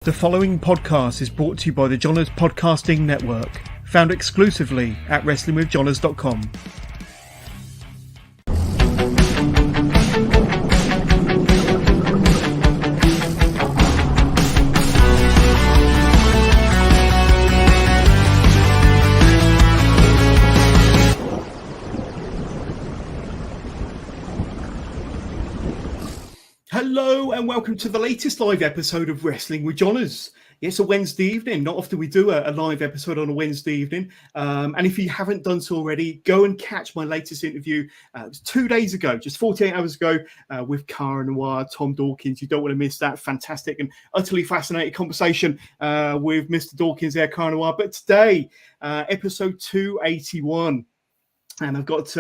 The following podcast is brought to you by the Johners Podcasting Network, found exclusively at wrestlingwithjohners.com. Hello and welcome to the latest live episode of Wrestling with Johners. It's a Wednesday evening. Not often we do a live episode on a Wednesday evening. And if you haven't done so already, go and catch my latest interview. It was 2 days ago, just 48 hours ago, with Cara Noir, Tom Dawkins. You don't want to miss that fantastic and utterly fascinating conversation with Mr. Dawkins there, Cara Noir. But today, episode 281. And I've got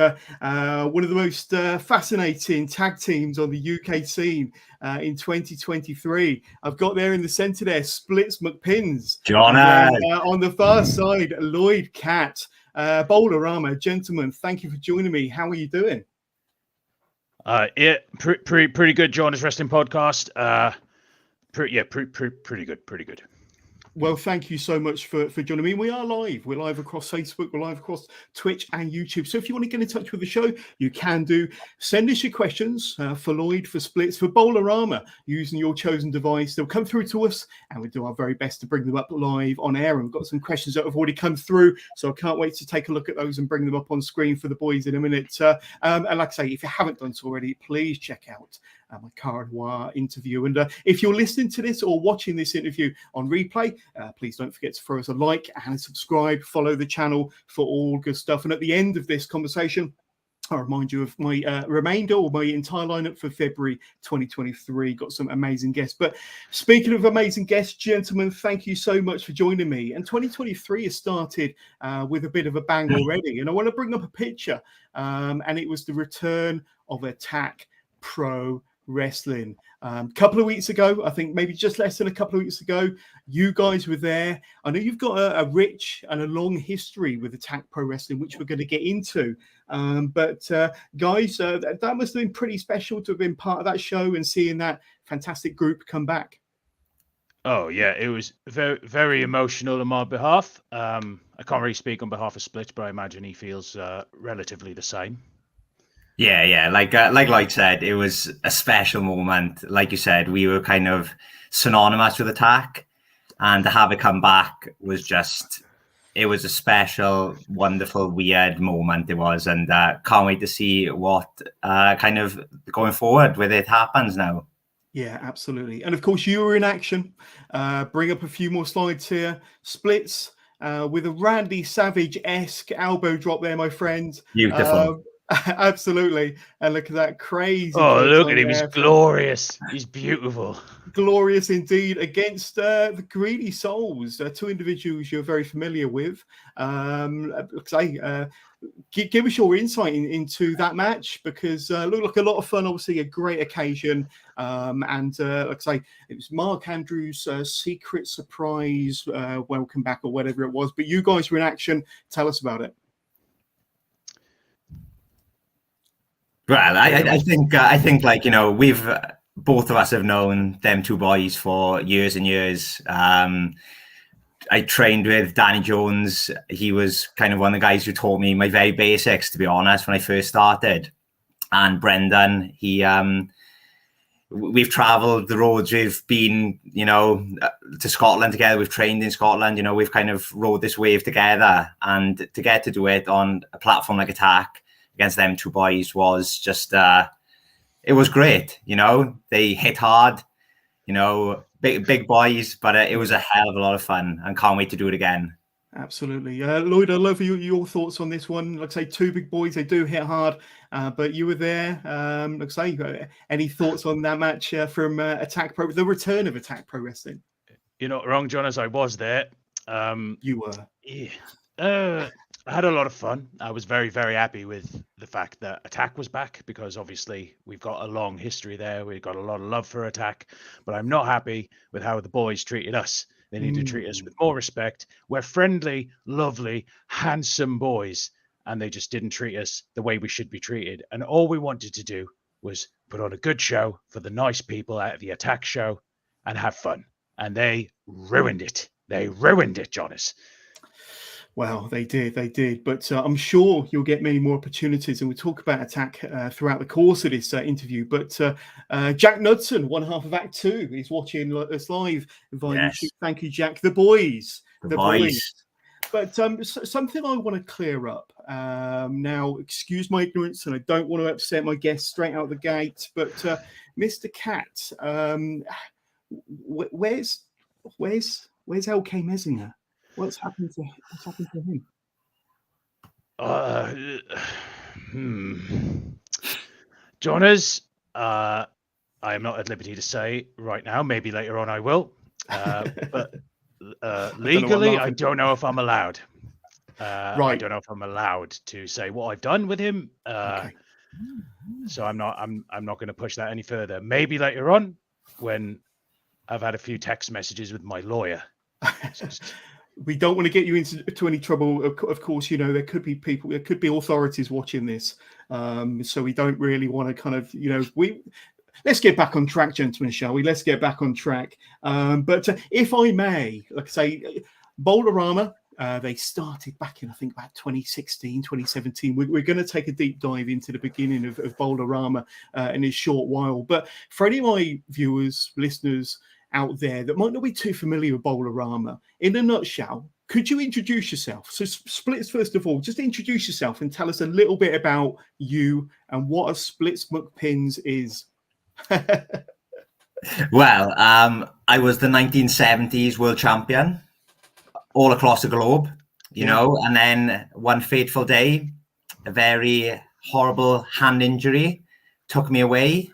one of the most fascinating tag teams on the UK scene in 2023. I've got there in the centre there, Splits McPins. John. On the far side, Lloyd, Katt, Bowl-A-Rama. Gentlemen, thank you for joining me. How are you doing? Pretty good, John's Wrestling Podcast. Pretty good. Well, thank you so much for joining me. We are live. We're live across Facebook. We're live across Twitch and YouTube. So if you want to get in touch with the show, you can do. Send us your questions for Lloyd, for Splits, for Bowl-A-Rama, using your chosen device. They'll come through to us, and we do our very best to bring them up live on air. And we've got some questions that have already come through, so I can't wait to take a look at those and bring them up on screen for the boys in a minute. And like I say, if you haven't done so already, please check out my Cara Noir interview. And if you're listening to this or watching this interview on replay, please don't forget to throw us a like and subscribe, follow the channel for all good stuff. And at the end of this conversation, I'll remind you of my remainder or my entire lineup for February 2023. Got some amazing guests. But speaking of amazing guests, gentlemen, thank you so much for joining me. And 2023 has started with a bit of a bang already. And I want to bring up a picture. And it was the return of Attack Pro Wrestling. A couple of weeks ago, I think maybe just less than a couple of weeks ago, you guys were there. I know you've got a rich and a long history with Attack Pro Wrestling, which we're going to get into. But guys, that must have been pretty special to have been part of that show and seeing that fantastic group come back. Oh yeah, it was very, very emotional on my behalf. I can't really speak on behalf of Split, but I imagine he feels relatively the same. Yeah. Like Lloyd said, it was a special moment. Like you said, we were kind of synonymous with Attack, and to have it come back was it was a special, wonderful, weird moment it was, and can't wait to see what kind of going forward with it happens now. Yeah, absolutely. And of course, you were in action. Bring up a few more slides here. Splits with a Randy Savage-esque elbow drop there, my friend. Beautiful. Absolutely. And look at that crazy. Oh, look at him. He's glorious. He's beautiful. Glorious indeed against the Greedy Souls, two individuals you're very familiar with. Give us your insight into that match, because it looked like a lot of fun, obviously a great occasion. And like I say, it was Mark Andrews' secret surprise welcome back or whatever it was. But you guys were in action. Tell us about it. Well, I think like, you know, we've both of us have known them two boys for years and years. I trained with Danny Jones. He was kind of one of the guys who taught me my very basics, to be honest, when I first started. And Brendan, we've traveled the roads. We've been, you know, to Scotland together. We've trained in Scotland. You know, we've kind of rode this wave together. And to get to do it on a platform like Attack against them two boys was just, it was great. You know, they hit hard, you know, big boys, but it was a hell of a lot of fun, and can't wait to do it again. Absolutely. Lloyd, I'd love your thoughts on this one. Like I say, two big boys, they do hit hard, but you were there. Like I say, any thoughts on that match from Attack Pro, the return of Attack Pro Wrestling? You're not wrong, John, as I was there. You were. Yeah. I had a lot of fun. I was very, very happy with the fact that Attack was back, because obviously we've got a long history there. We've got a lot of love for Attack, but I'm not happy with how the boys treated us. They need to treat us with more respect. We're friendly, lovely, handsome boys, and they just didn't treat us the way we should be treated. And all we wanted to do was put on a good show for the nice people at the Attack show and have fun. and they ruined it. They ruined it, Jonas. Well, they did. But I'm sure you'll get many more opportunities, and we'll talk about Attack throughout the course of this interview. But Jack Knudsen, one half of Act 2, is watching us live via YouTube. Thank you, Jack. The boys. The boys. But something I want to clear up. Now, excuse my ignorance, and I don't want to upset my guests straight out the gate, but Mr. Katt, where's LK Messinger? What's happened to him? Jonas, I am not at liberty to say right now. Maybe later on I will. But legally, I don't know if I'm allowed. Right. I don't know if I'm allowed to say what I've done with him. Okay. So I'm not going to push that any further. Maybe later on, when I've had a few text messages with my lawyer. We don't want to get you into any trouble. Of course, there could be people, there could be authorities watching this. So we don't really want to kind of, let's get back on track, gentlemen, shall we? Let's get back on track. But if I may, like I say, Bowl-A-Rama, they started back in, I think, about 2016, 2017. We're going to take a deep dive into the beginning of Bowl-A-Rama in a short while. But for any of my viewers, listeners out there that might not be too familiar with Bowl-A-Rama, in a nutshell, could you introduce yourself? So Splits, first of all, just introduce yourself and tell us a little bit about you and what a Splits McPins is. Well, I was the 1970s world champion all across the globe, you know, and then one fateful day, a very horrible hand injury took me away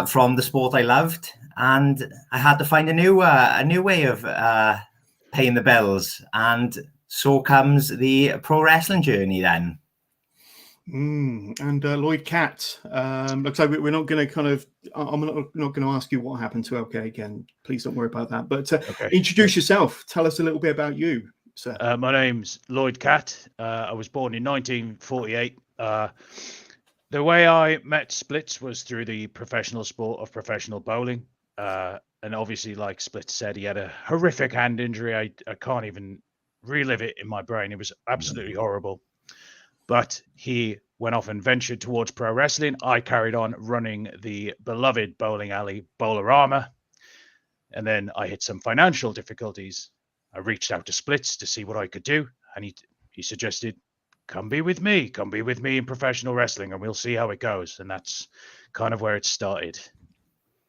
from the sport I loved. And I had to find a new way of paying the bills, and so comes the pro wrestling journey then. And Lloyd, Katt, looks like we're not going to kind of. I'm not going to ask you what happened to LK again. Please don't worry about that. But introduce yourself. Tell us a little bit about you, sir. My name's Lloyd Katt. I was born in 1948. The way I met Splits was through the professional sport of professional bowling. And obviously, like Splits said, he had a horrific hand injury. I can't even relive it in my brain. It was absolutely horrible. But he went off and ventured towards pro wrestling. I carried on running the beloved bowling alley Bowl-A-Rama. And then I hit some financial difficulties. I reached out to Splits to see what I could do. And he suggested, come be with me in professional wrestling, and we'll see how it goes. And that's kind of where it started.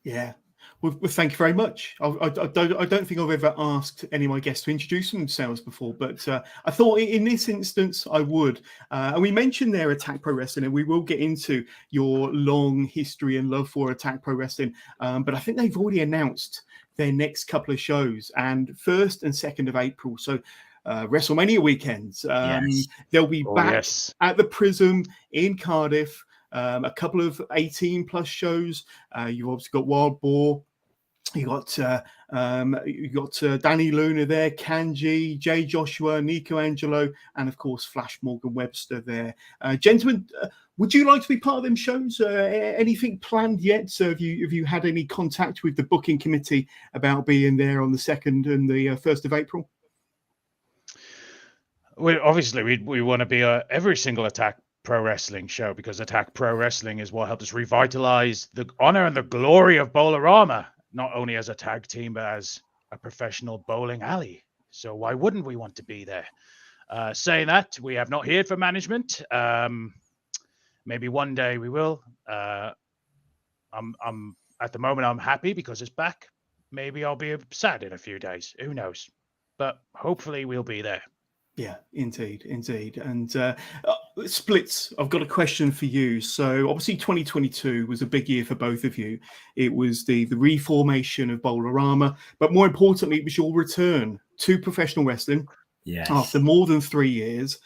Yeah. Well, thank you very much. I don't think I've ever asked any of my guests to introduce themselves before, but I thought in this instance I would. And we mentioned their Attack Pro Wrestling, and we will get into your long history and love for Attack Pro Wrestling. But I think they've already announced their next couple of shows, and 1st and 2nd of April. So WrestleMania weekends. They'll be back at the Prism in Cardiff. A couple of 18+ shows. You've obviously got Wild Boar. You got Danny Luna there, Kanji, Jay Joshua, Nico Angelo, and of course Flash Morgan Webster there. Gentlemen, would you like to be part of them shows? Anything planned yet? So have you had any contact with the booking committee about being there on the 2nd and the 1st of April? Well, obviously we want to be every single Attack Pro Wrestling show, because Attack Pro Wrestling is what helped us revitalize the honor and the glory of Bowl-A-Rama, not only as a tag team, but as a professional bowling alley. So why wouldn't we want to be there? Saying that, we have not heard from management. Maybe one day we will. I'm at the moment I'm happy because it's back. Maybe I'll be sad in a few days. Who knows? But hopefully we'll be there. Yeah, indeed. And Splits, I've got a question for you. So obviously 2022 was a big year for both of you. It was the reformation of Bowl-A-Rama, but more importantly, it was your return to professional wrestling after more than 3 years.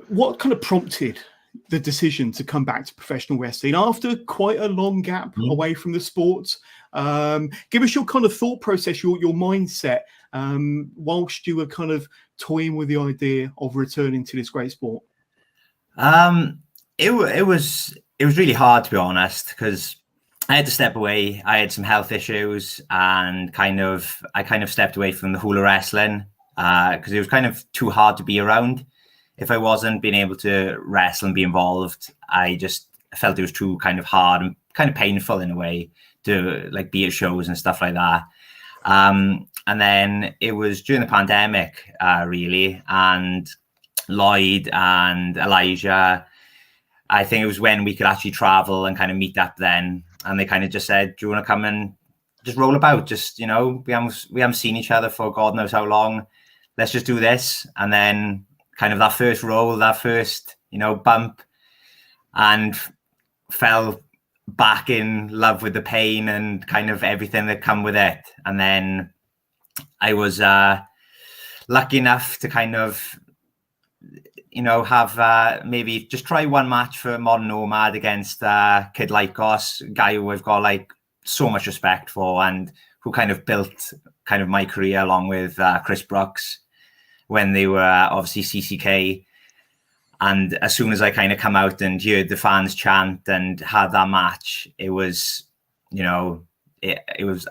What kind of prompted the decision to come back to professional wrestling after quite a long gap away from the sport? Give us your kind of thought process, your mindset, whilst you were kind of toying with the idea of returning to this great sport. It was really hard, to be honest, because I had to step away. I had some health issues, and I kind of stepped away from the hula wrestling because it was kind of too hard to be around. If I wasn't being able to wrestle and be involved, I just felt it was too kind of hard and kind of painful in a way to like be at shows and stuff like that. And then it was during the pandemic, really, and Lloyd and Elijah, I think it was when we could actually travel and kind of meet up then. And they kind of just said, do you want to come and just roll about? Just, we haven't seen each other for God knows how long. Let's just do this. And then kind of that first roll, that first, bump, and fell back in love with the pain and kind of everything that come with it. And then I was lucky enough to kind of, have maybe just try one match for Modern Nomad against Kid Lycos, a guy who I've got like so much respect for and who kind of built kind of my career along with Chris Brooks when they were obviously CCK. And as soon as I kind of come out and heard the fans chant and had that match, it was, I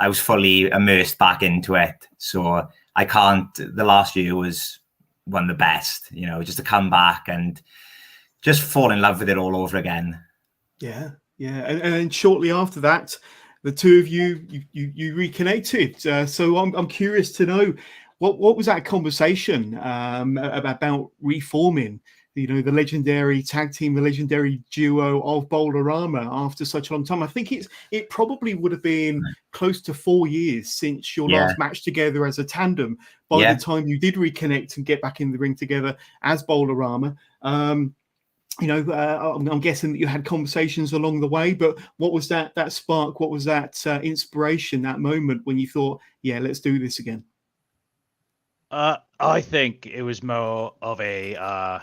was fully immersed back into it. So the last year was one of the best, just to come back and just fall in love with it all over again. Yeah. And shortly after that, the two of you reconnected. So I'm curious to know what was that conversation about reforming, the legendary tag team, the legendary duo of Bowl-A-Rama after such a long time. I think it probably would have been close to 4 years since your last match together as a tandem by the time you did reconnect and get back in the ring together as Bowl-A-Rama. I'm guessing that you had conversations along the way, but what was that spark? What was that inspiration, that moment when you thought, let's do this again? I think it was more of a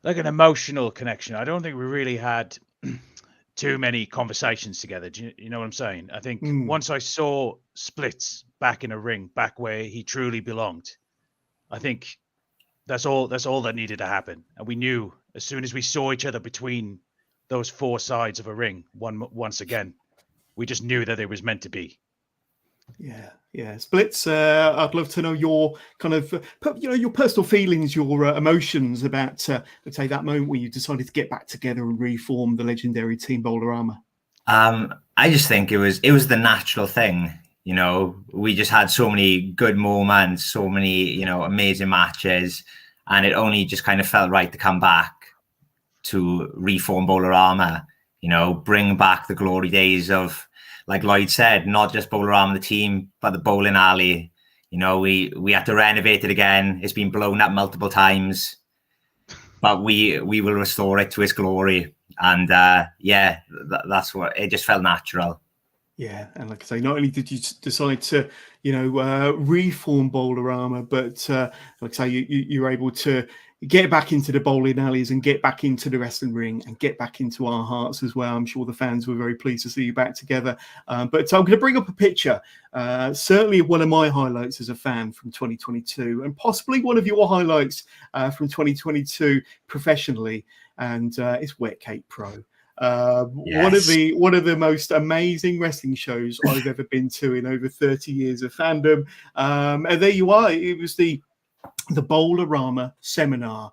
like an emotional connection. I don't think we really had too many conversations together. Do you know what I'm saying? I think once I saw Splits back in a ring, back where he truly belonged, I think that's all that needed to happen. And we knew as soon as we saw each other between those four sides of a ring, once again, we just knew that it was meant to be. Yeah. Splits, I'd love to know your kind of, your personal feelings, your emotions about, let's say, that moment when you decided to get back together and reform the legendary team Bowl-A-Rama. I just think it was the natural thing. We just had so many good moments, so many, amazing matches, and it only just kind of felt right to come back to reform Bowl-A-Rama, bring back the glory days of, like Lloyd said, not just Bowl-A-Rama the team, but the bowling alley. We had to renovate it again. It's been blown up multiple times, but we will restore it to its glory. And that's what it just felt natural. Yeah, and like I say, not only did you decide to, reform Bowl-A-Rama, but like I say, you were able to get back into the bowling alleys and get back into the wrestling ring and get back into our hearts as well. I'm sure the fans were very pleased to see you back together. But I'm going to bring up a picture, certainly one of my highlights as a fan from 2022, and possibly one of your highlights from 2022 professionally, and it's Wet Cake Pro. One of the most amazing wrestling shows I've ever been to in over 30 years of fandom. And there you are. It was the Bowl-A-Rama seminar,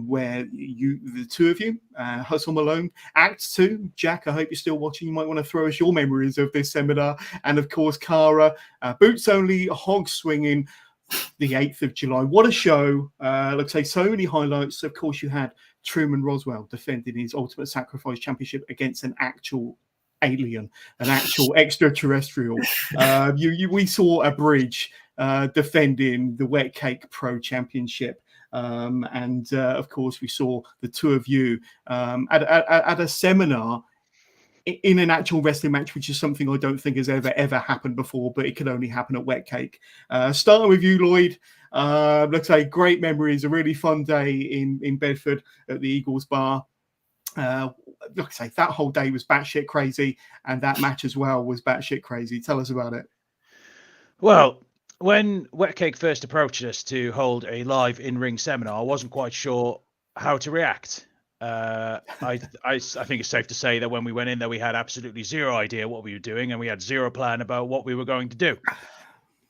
where the two of you, Hustle Malone, Act 2, Jack, I hope you're still watching. You might want to throw us your memories of this seminar. And of course, Cara, Boots Only, Hog Swinging, the 8th of July. What a show. Let's say so many highlights. Of course, you had Truman Roswell defending his Ultimate Sacrifice Championship against an actual alien, an actual extraterrestrial. We saw a bridge defending the Wet Cake Pro Championship. And of course, we saw the two of you at a seminar in an actual wrestling match, which is something I don't think has ever happened before, but it could only happen at Wet Cake. Starting with you, Lloyd. Let's say great memories, a really fun day in Bedford at the Eagles Bar. Like I say, that whole day was batshit crazy, and that match as well was batshit crazy. Tell us about it. Well, when Wet Cake first approached us to hold a live in-ring seminar, I wasn't quite sure how to react. I think it's safe to say that when we went in there, we had absolutely zero idea what we were doing, and we had zero plan about what we were going to do.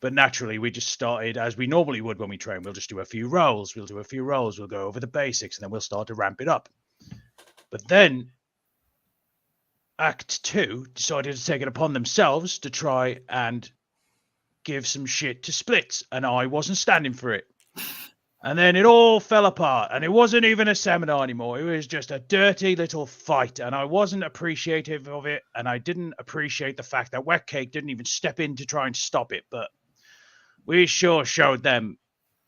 But naturally, we just started as we normally would when we train. We'll just do a few rolls. We'll go over the basics, and then we'll start to ramp it up. But then Act 2 decided to take it upon themselves to try and give some shit to splits, and I wasn't standing for it. And then it all fell apart, and it wasn't even a seminar anymore. It was just a dirty little fight, and I wasn't appreciative of it, and I didn't appreciate the fact that Wet Cake didn't even step in to try and stop it. But we sure showed them.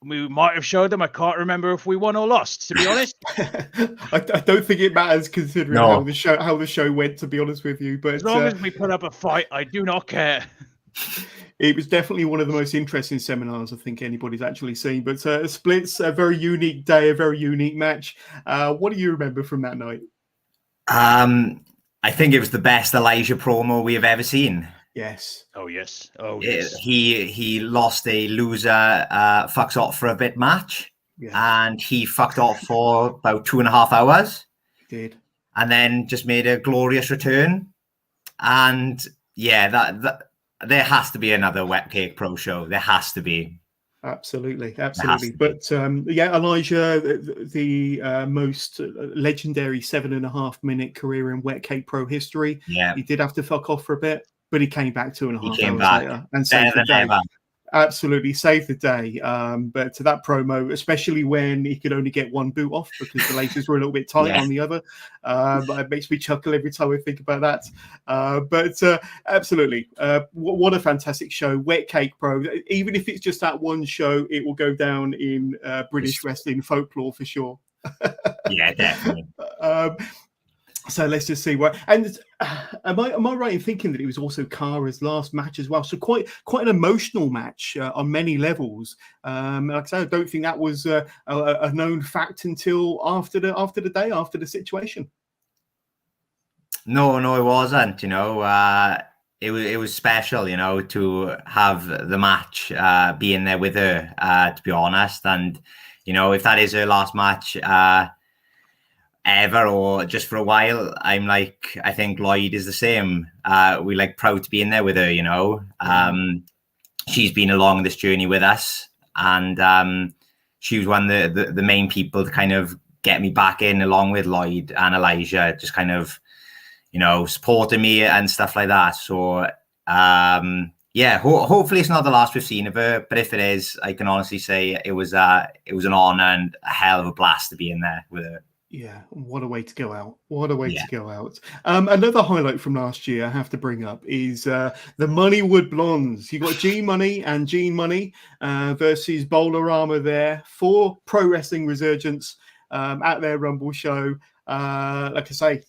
We might have showed them. I can't remember if we won or lost, to be honest. I don't think it matters considering how the show went, to be honest with you. But as long as we put up a fight, I do not care. It was definitely one of the most interesting seminars I think anybody's actually seen. But Splits, a very unique day, a very unique match. What do you remember from that night? I think it was the best Elijah promo we have ever seen. Yes. Oh, yes. Oh, yes. He lost a loser fucks off for a bit match. Yeah. And he fucked off for about 2.5 hours. He did. And then just made a glorious return. And yeah, that there has to be another Wet Cake Pro show. There has to be. Absolutely. But Elijah, the most legendary 7.5 minute career in Wet Cake Pro history. Yeah, he did have to fuck off for a bit, but he came back 2.5 hours later and saved the day. Absolutely saved the day. But to that promo, especially when he could only get one boot off because the laces were a little bit tight on the other, it makes me chuckle every time I think about that. But absolutely, what a fantastic show. Wet Cake Pro. Even if it's just that one show, it will go down in British wrestling folklore for sure. Yeah, definitely. So let's just see what. And am I right in thinking that it was also Kara's last match as well? So quite an emotional match on many levels. Like I said, I don't think that was a known fact until after the situation. No, it wasn't. You know, it was special. You know, to have the match be in there with her. To be honest, and you know, if that is her last match. Ever or just for a while, I think Lloyd is the same. We proud to be in there with her, you know. She's been along this journey with us, and she was one of the main people to kind of get me back in along with Lloyd and Elijah, just kind of, you know, supporting me and stuff like that. So hopefully it's not the last we've seen of her, but if it is, I can honestly say it was an honor and a hell of a blast to be in there with her. Yeah, what a way to go out. To go out. Another highlight from last year I have to bring up is the Moneywood Blondes. You got G Money and Gene Money versus Bowl-A-Rama there for Pro Wrestling Resurgence at their Rumble show. Like I say,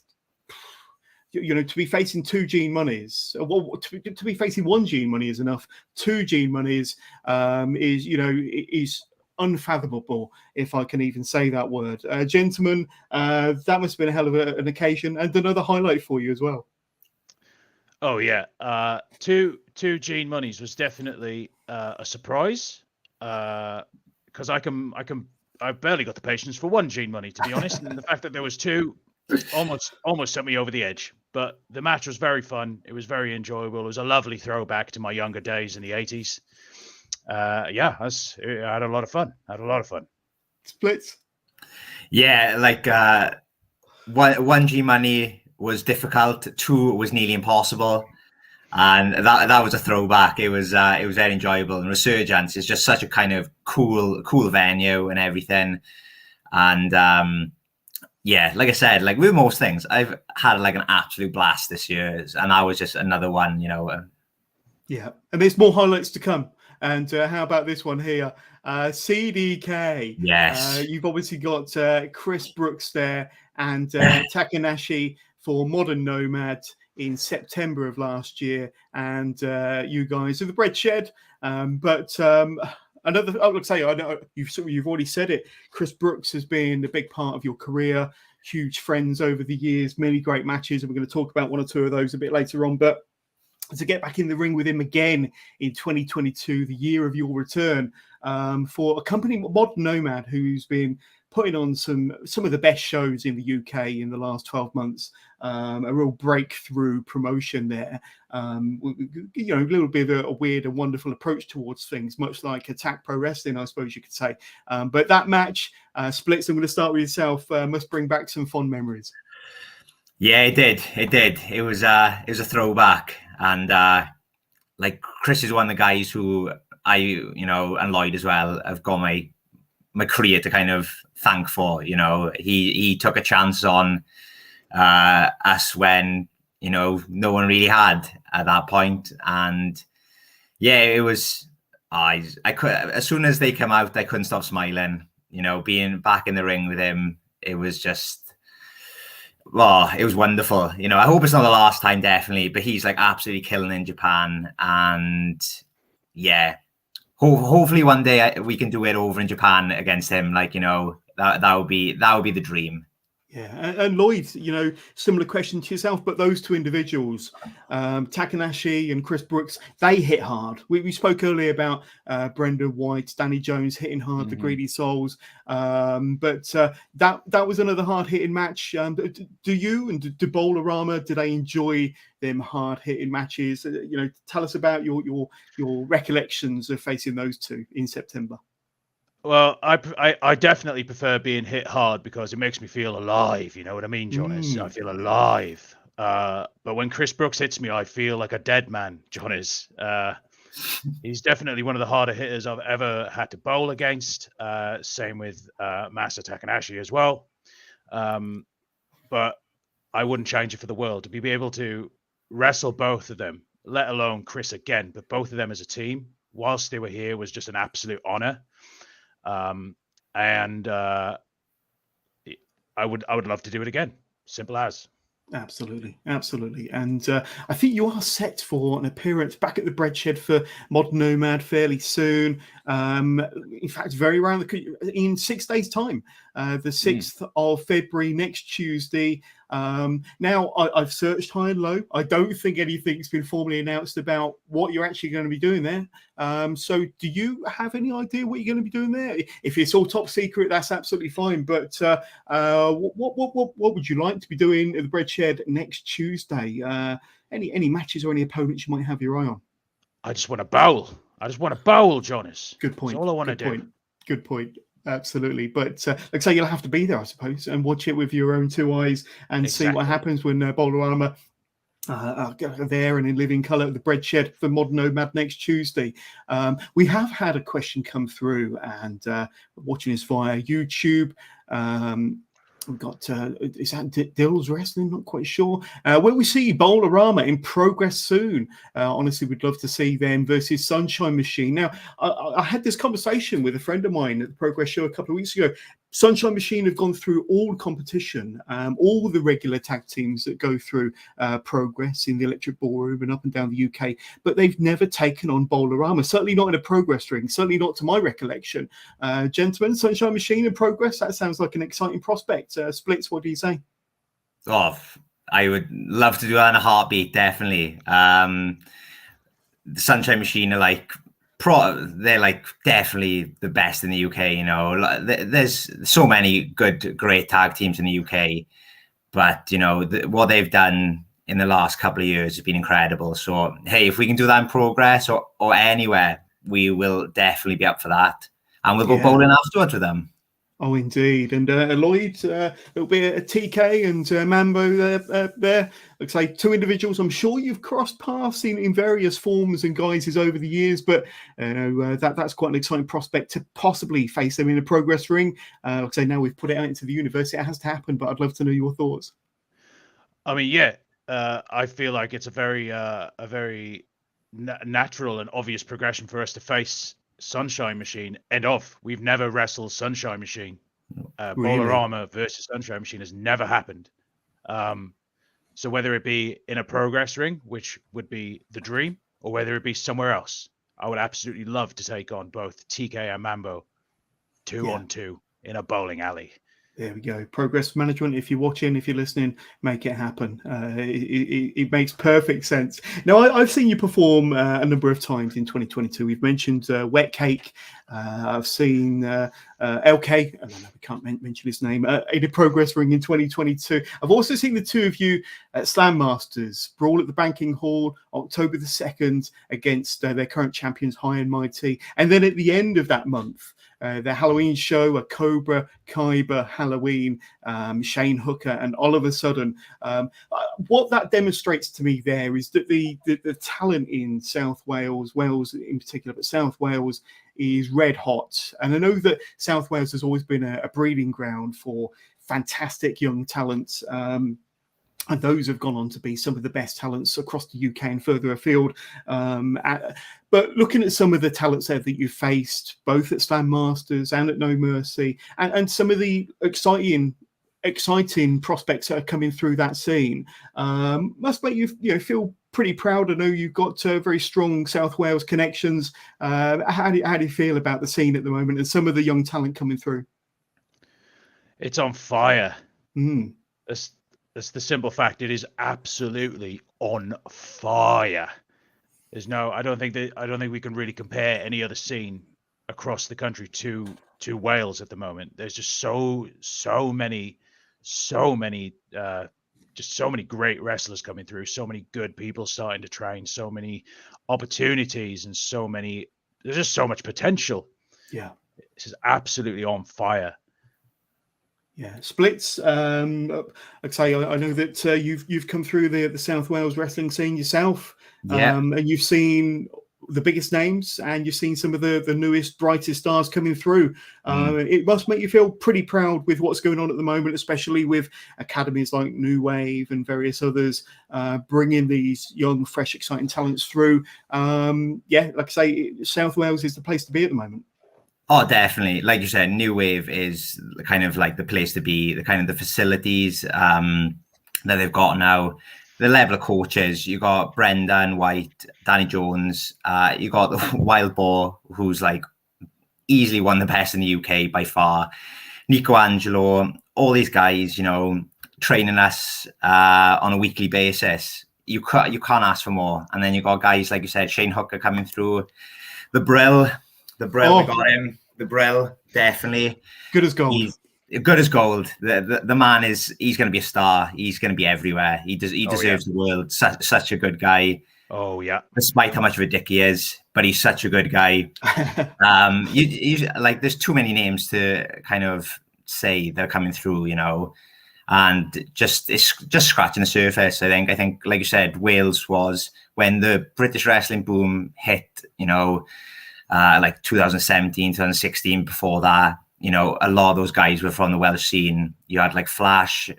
you know, to be facing two Gene Moneys, well, to be facing one Gene Money is enough. Two Gene Moneys is unfathomable, if I can even say that word. Gentlemen, that must have been a hell of an occasion and another highlight for you as well. Oh yeah, two Gene Moneys was definitely a surprise because I barely got the patience for one Gene Money, to be honest, and the fact that there was two almost sent me over the edge. But the match was very fun. It was very enjoyable. It was a lovely throwback to my younger days in the 80s. I had a lot of fun. Splits. Yeah, one G Money was difficult, two was nearly impossible, and that was a throwback. It was very enjoyable. And Resurgence is just such a kind of cool venue and everything. And like I said, with most things, I've had an absolute blast this year, and that was just another one, you know. Yeah, and there's more highlights to come. And how about this one here? CDK. Yes. You've obviously got Chris Brooks there and Takanashi for Modern Nomad in September of last year. And you guys are the Bread Shed. But another, I would say, I know you've already said it. Chris Brooks has been a big part of your career. Huge friends over the years, many great matches. And we're going to talk about one or two of those a bit later on. But to get back in the ring with him again in 2022, the year of your return, for a company, Modern Nomad, who's been putting on some of the best shows in the UK in the last 12 months. A real breakthrough promotion there. You know, a little bit of a weird and wonderful approach towards things, much like Attack Pro Wrestling, I suppose you could say. But that match, Splits, I'm going to start with yourself, must bring back some fond memories. Yeah, it did. It was a throwback, and like Chris is one of the guys who and Lloyd as well, have got my career to kind of thank for. You know, he took a chance on us when, you know, no one really had at that point. And yeah, it was, I could, as soon as they came out, I couldn't stop smiling. You know, being back in the ring with him, it was just, well, it was wonderful. You know, I hope it's not the last time, definitely, but he's like absolutely killing in Japan. And yeah, hopefully one day we can do it over in Japan against him. Like, you know, that would be the dream. Yeah, and Lloyd, you know, similar question to yourself, but those two individuals, Takanashi and Chris Brooks, they hit hard. We spoke earlier about Brenda White, Danny Jones hitting hard, the Greedy Souls, but that was another hard-hitting match. Do you and do Bowl-A-Rama, do they enjoy them hard-hitting matches? You know, tell us about your recollections of facing those two in September. Well, I definitely prefer being hit hard because it makes me feel alive. You know what I mean, Jonas? I feel alive. But when Chris Brooks hits me, I feel like a dead man, Jonas. He's definitely one of the harder hitters I've ever had to bowl against. Same with Master Takanashi as well. But I wouldn't change it for the world. To be able to wrestle both of them, let alone Chris again, but both of them as a team, whilst they were here, was just an absolute honor. I would love to do it again. Simple as. Absolutely. And I think you are set for an appearance back at the Bread Shed for Modern Nomad fairly soon. In fact, very around in 6 days' time, the 6th of February, next Tuesday. Now, I've searched high and low. I don't think anything's been formally announced about what you're actually going to be doing there. So do you have any idea what you're going to be doing there? If it's all top secret, that's absolutely fine. But what would you like to be doing at the Bread Shed next Tuesday? Any matches or any opponents you might have your eye on? I just want to bowl. Jonas. Good point. That's all I want to do. Good point. Absolutely. But like I say, you'll have to be there, I suppose, and watch it with your own two eyes and see what happens when Bowl-A-Rama are there and in living colour at the Bread Shed for Modern Nomad next Tuesday. We have had a question come through, and watching this via YouTube. We've got, is that Dill's Wrestling? Not quite sure. Will we see Bowl-A-Rama in progress soon? Honestly, we'd love to see them versus Sunshine Machine. Now, I had this conversation with a friend of mine at the Progress show a couple of weeks ago. Sunshine Machine have gone through all competition, all the regular tag teams that go through Progress in the Electric Ballroom and up and down the UK, but they've never taken on Bowl-A-Rama, certainly not in a Progress ring, certainly not to my recollection. Gentlemen, Sunshine Machine in Progress, that sounds like an exciting prospect. Splits, what do you say? Oh, I would love to do that in a heartbeat, definitely. The Sunshine Machine are like, they're like definitely the best in the UK. You know, there's so many great tag teams in the UK, but you know what they've done in the last couple of years has been incredible. So hey, if we can do that in Progress or anywhere, we will definitely be up for that, and we'll go bowling afterwards with them. Oh, indeed. And Lloyd, it'll be a TK and Mambo there. Looks like two individuals I'm sure you've crossed paths in various forms and guises over the years, but that's quite an exciting prospect to possibly face them in a Progress ring. Like I say, now we've put it out into the universe, it has to happen, but I'd love to know your thoughts. I mean, I feel like it's a very natural and obvious progression for us to face Sunshine Machine. We've never wrestled Sunshine Machine. Bowl-A-Rama versus Sunshine Machine has never happened. So whether it be in a Progress ring, which would be the dream, or whether it be somewhere else, I would absolutely love to take on both TK and Mambo 2-on-2 in a bowling alley. There we go. Progress management. If you're watching, if you're listening, make it happen. It makes perfect sense. Now, I've seen you perform a number of times in 2022. We've mentioned Wet Cake. I've seen LK. We can't mention his name. In a Progress Ring in 2022. I've also seen the two of you at Slammasters, Brawl at the Banking Hall, October the 2nd, against their current champions, High and Mighty. And then at the end of that month, their Halloween show, a Cobra Kyber Halloween, Shane Hooker, and all of a sudden, what that demonstrates to me there is that the talent in South Wales, Wales in particular, but South Wales is red hot. And I know that South Wales has always been a breeding ground for fantastic young talents. And those have gone on to be some of the best talents across the UK and further afield. But looking at some of the talents there that you've faced, both at Slammasters and at No Mercy, and some of the exciting prospects that are coming through that scene, must make you feel pretty proud. I know you've got very strong South Wales connections. How do you feel about the scene at the moment and some of the young talent coming through? It's on fire. Mm. That's the simple fact. It is absolutely on fire. I don't think we can really compare any other scene across the country to Wales at the moment. There's just so many great wrestlers coming through, so many good people starting to train, so many opportunities, and there's just so much potential. Yeah, this is absolutely on fire. Yeah, splits. Like I say, I know that you've come through the South Wales wrestling scene yourself, and you've seen the biggest names, and you've seen some of the newest, brightest stars coming through. It must make you feel pretty proud with what's going on at the moment, especially with academies like New Wave and various others bringing these young, fresh, exciting talents through. Like I say, South Wales is the place to be at the moment. Oh, definitely. Like you said, New Wave is kind of like the place to be, the kind of the facilities that they've got now, the level of coaches. You got Brendan White, Danny Jones, you got the Wild Boar, who's like easily one of the best in the UK by far. Nico Angelo, all these guys, training us on a weekly basis. You can't ask for more. And then you got guys, like you said, Shane Hooker coming through, the Brill, we got him. The Brill, definitely. Good as gold. He's good as gold. The man he's going to be a star. He's going to be everywhere. He deserves the world. Such a good guy. Oh, yeah. Despite how much of a dick he is, but he's such a good guy. There's too many names to kind of say they're coming through, and it's just scratching the surface. I think, like you said, Wales was when the British wrestling boom hit, like 2017, 2016, before that, a lot of those guys were from the Welsh scene. You had like Flash,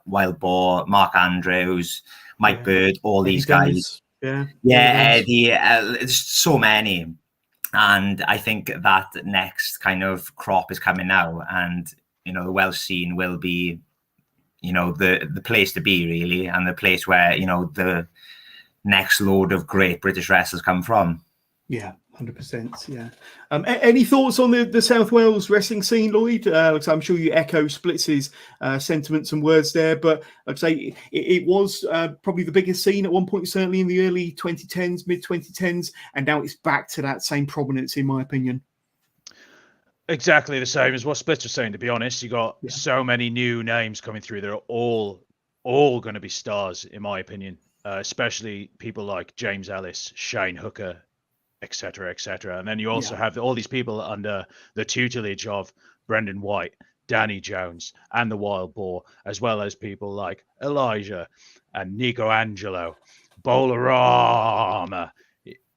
Wild Boar, Mark Andrews, Mike Bird, all these guys. Eddie, there's so many. And I think that next kind of crop is coming now. And, the Welsh scene will be, the place to be, really, and the place where, the next load of great British wrestlers come from. Yeah. 100%. Yeah. Any thoughts on the South Wales wrestling scene, Lloyd? I'm sure you echo Splits' sentiments and words there, but I'd say it was probably the biggest scene at one point, certainly in the early 2010s, mid 2010s, and now it's back to that same prominence, in my opinion. Exactly the same as what Splits was saying. To be honest, you got so many new names coming through. They're all going to be stars, in my opinion. Especially people like James Ellis, Shane Hooker, etc., etc. And then you also have all these people under the tutelage of Brendan White, Danny Jones, and the Wild Boar, as well as people like Elijah and Nico Angelo, Bowl-A-Rama.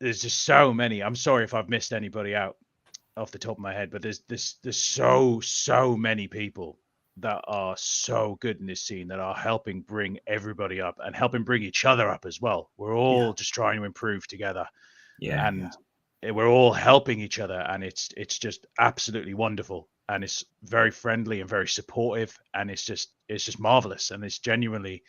There's just so many. I'm sorry if I've missed anybody out off the top of my head, but there's so many people that are so good in this scene that are helping bring everybody up and helping bring each other up as well. We're all just trying to improve together. We're all helping each other, and it's just absolutely wonderful, and it's very friendly and very supportive, and it's just marvelous, and it's genuinely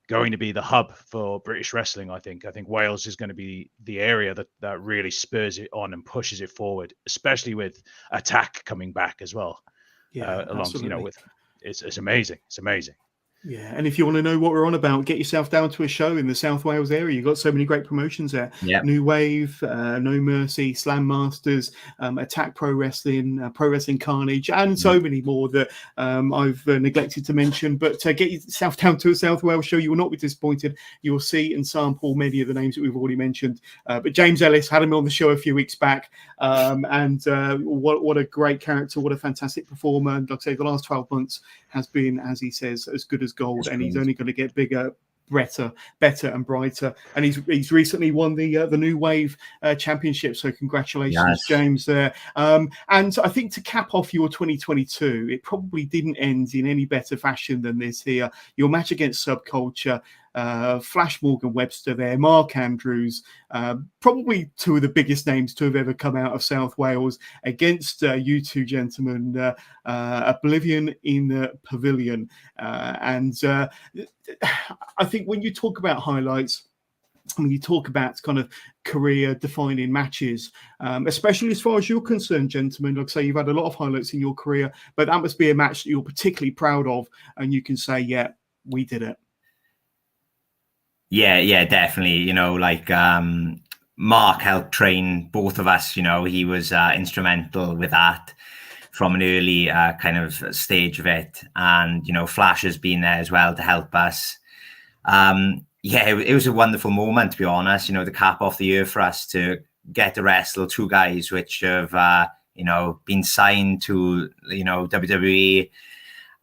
going to be the hub for British wrestling. I think Wales is going to be the area that really spurs it on and pushes it forward, especially with Attack coming back as well. it's amazing. It's amazing. Yeah, and if you want to know what we're on about, get yourself down to a show in the South Wales area. You've got so many great promotions there. Yeah. New Wave, No Mercy, Slammasters, Attack Pro Wrestling, Pro Wrestling Carnage, and so many more that I've neglected to mention. But get yourself down to a South Wales show. You will not be disappointed. You'll see and sample many of the names that we've already mentioned. But James Ellis had him on the show a few weeks back. And what a great character. What a fantastic performer. And like I say, the last 12 months has been, as he says, as good as gold, and he's only going to get bigger, better and brighter. And he's recently won the New Wave championship. So congratulations, James, there. And I think to cap off your 2022, it probably didn't end in any better fashion than this here. Your match against Subculture, Flash Morgan Webster there, Mark Andrews, probably two of the biggest names to have ever come out of South Wales against you two gentlemen, Oblivion in the Pavilion. And I think when you talk about highlights, when you talk about kind of career-defining matches, especially as far as you're concerned, gentlemen, like I say, you've had a lot of highlights in your career, but that must be a match that you're particularly proud of, and you can say, yeah, we did it. Yeah, definitely. You know, like Mark helped train both of us. You know, he was instrumental with that from an early kind of stage of it. And, you know, Flash has been there as well to help us. It was a wonderful moment, to be honest, you know, to cap off the year for us to get to wrestle two guys which have, been signed to, WWE,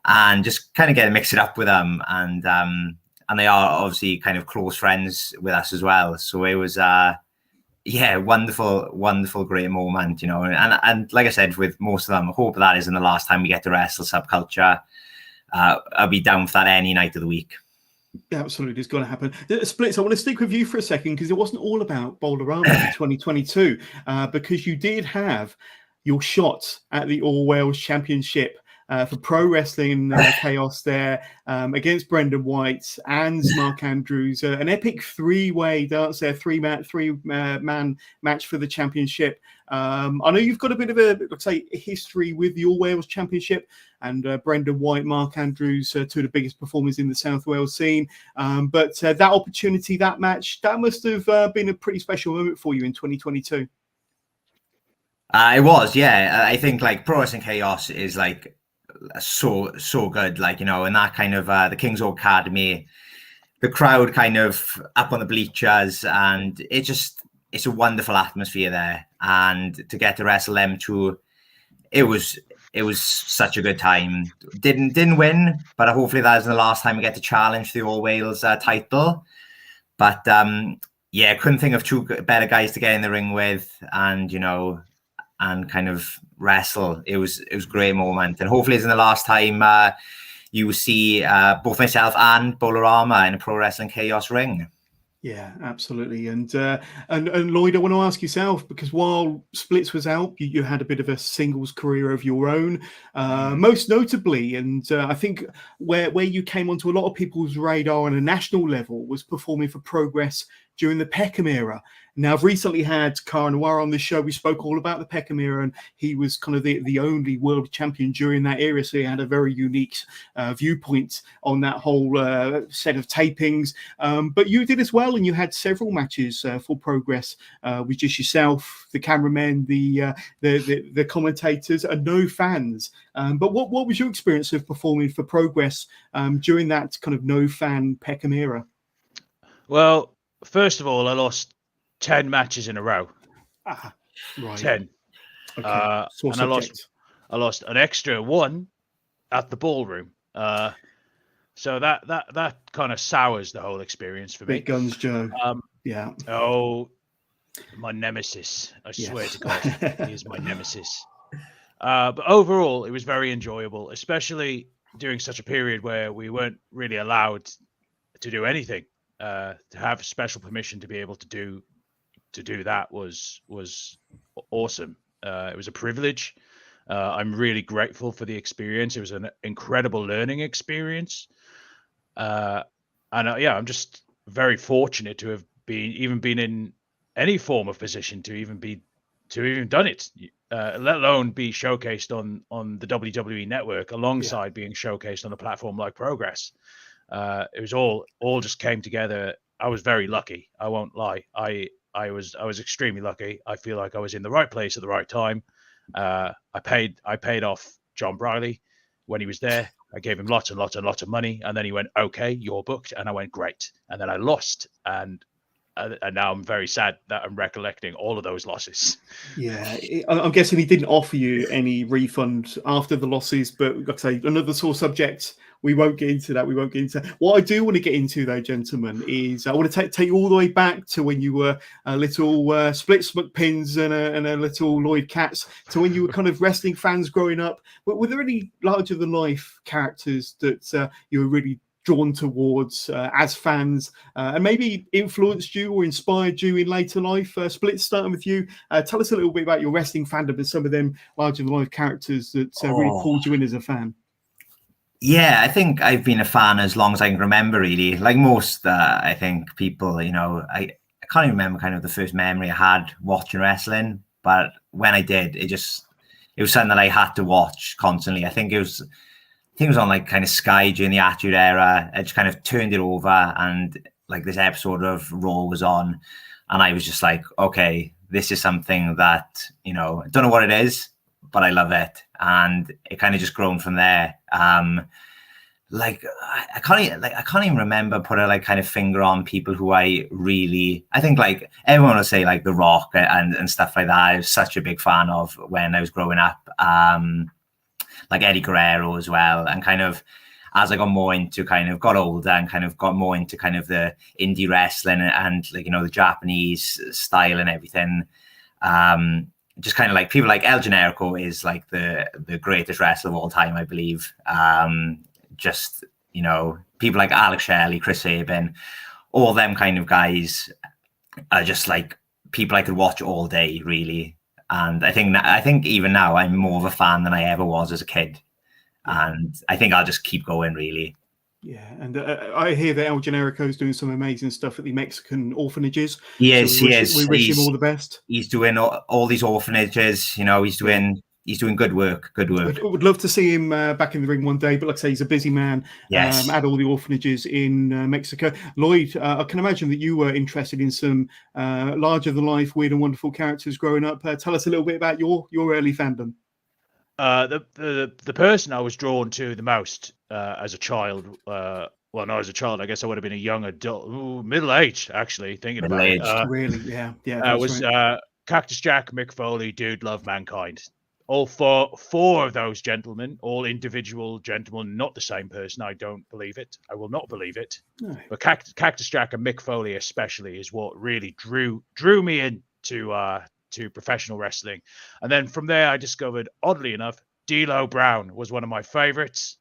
and just kind of get to mix it up with them. And they are obviously kind of close friends with us as well. So it was, wonderful, great moment, you know. And like I said, with most of them, I hope that isn't the last time we get to wrestle Subculture. I'll be down for that any night of the week. Absolutely, it's going to happen. Splits, I want to stick with you for a second, because it wasn't all about Bowl-A-Rama in 2022, because you did have your shot at the All Wales Championship for Pro Wrestling Chaos there, against Brendan White and Mark Andrews, an epic three-way dance there, three-man match for the championship. I know you've got a bit of a, let's say, history with the All Wales Championship, and Brendan White, Mark Andrews, two of the biggest performers in the South Wales scene. But that opportunity, that match, that must have been a pretty special moment for you in 2022. It was, yeah. I think like Pro Wrestling Chaos is like so good, like, you know, and that kind of the King's Road Academy, the crowd kind of up on the bleachers, and it's a wonderful atmosphere there. And to get to wrestle them too, it was such a good time. Didn't win, but hopefully that isn't the last time we get to challenge the All Wales title. But couldn't think of two better guys to get in the ring with, and, you know, and kind of wrestle. It was a great moment, and hopefully it's in the last time you will see both myself and Bowl-A-Rama in a Pro Wrestling Chaos ring. Yeah, absolutely. And Lloyd, I want to ask yourself, because while Splits was out, you had a bit of a singles career of your own, most notably. And I think where you came onto a lot of people's radar on a national level was performing for Progress during the Peckham era. Now, I've recently had Cara Noir on the show. We spoke all about the Peckham era, and he was kind of the only world champion during that era. So he had a very unique viewpoint on that whole set of tapings. But you did as well, and you had several matches for Progress with just yourself, the cameramen, the commentators, and no fans. But what was your experience of performing for Progress during that kind of no fan Peckham era? Well, first of all, I lost 10 matches in a row. Right. 10. Okay. And I lost an extra one at the ballroom. So that kind of sours the whole experience for me. Big Guns Joe. Yeah. Oh, my nemesis. I swear to God, he is my nemesis. But overall, it was very enjoyable, especially during such a period where we weren't really allowed to do anything. To have special permission to be able to do that was awesome. It was a privilege. I'm really grateful for the experience. It was an incredible learning experience. I'm just very fortunate to have been in any form of position to even be even done it, let alone be showcased on the WWE network alongside being showcased on a platform like Progress. It was all just came together. I was very lucky. I won't lie. I was extremely lucky. I feel like I was in the right place at the right time. I paid off John Briley when he was there. I gave him lots and lots and lots of money, and then he went, "Okay, you're booked," and I went, "Great." And then I lost, and now I'm very sad that I'm recollecting all of those losses. Yeah, I'm guessing he didn't offer you any refund after the losses, but like I say, another sore subject. We won't get into that. We won't get into that. What I do want to get into, though, gentlemen, is I want to take you all the way back to when you were a little Splits McPins and a little Lloyd Katts, to when you were kind of wrestling fans growing up. But were there any larger-than-life characters that you were really drawn towards as fans, and maybe influenced you or inspired you in later life? Splits, starting with you, tell us a little bit about your wrestling fandom and some of them larger-than-life characters that really pulled you in as a fan. Yeah, I think I've been a fan as long as I can remember, really. Like most, I think people, I can't even remember kind of the first memory I had watching wrestling, but when I did, it was something that I had to watch constantly. I think it was on like kind of Sky during the Attitude Era. I just kind of turned it over, and like this episode of Raw was on, and I was just like, okay, this is something that, I don't know what it is, but I love it. And it kind of just grown from there. I can't even remember putting like kind of finger on people who I think like everyone will say like The Rock and stuff like that. I was such a big fan of when I was growing up. Like Eddie Guerrero as well. And kind of as I got more into got older and kind of got more into kind of the indie wrestling and like, the Japanese style and everything. Just kind of like people like El Generico is like the greatest wrestler of all time, I believe. People like Alex Shelley, Chris Sabin, all them kind of guys are just like people I could watch all day, really. And I think even now I'm more of a fan than I ever was as a kid. And I think I'll just keep going, really. Yeah, and I hear that El Generico is doing some amazing stuff at the Mexican orphanages. He is. We wish him all the best. He's doing all these orphanages. He's doing good work. Good work. I would love to see him back in the ring one day, but like I say, he's a busy man. Yes. At all the orphanages in Mexico. Lloyd, I can imagine that you were interested in some larger-than-life, weird and wonderful characters growing up. Tell us a little bit about your early fandom. The person I was drawn to the most as a child, not as a child, I guess I would have been a young adult, middle-aged, actually, thinking about it. Really, yeah. Was Cactus Jack, Mick Foley, Dude Love Mankind. All four of those gentlemen, all individual gentlemen, not the same person. I don't believe it. I will not believe it. No. But Cactus Jack and Mick Foley especially is what really drew me into professional wrestling. And then from there, I discovered, oddly enough, D'Lo Brown was one of my favorites.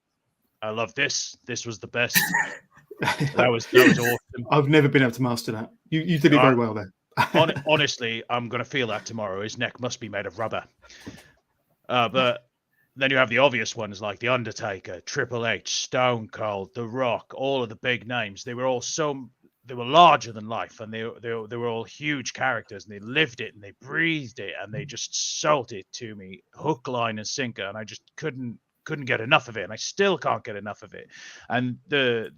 I love this. This was the best. That was awesome. I've never been able to master that. You did it very well there. Honestly, I'm going to feel that tomorrow. His neck must be made of rubber. But then you have the obvious ones like The Undertaker, Triple H, Stone Cold, The Rock, all of the big names. They were larger than life, and they were all huge characters, and they lived it and they breathed it, and they just sold it to me hook, line, and sinker, and I just couldn't get enough of it, and I still can't get enough of it. And the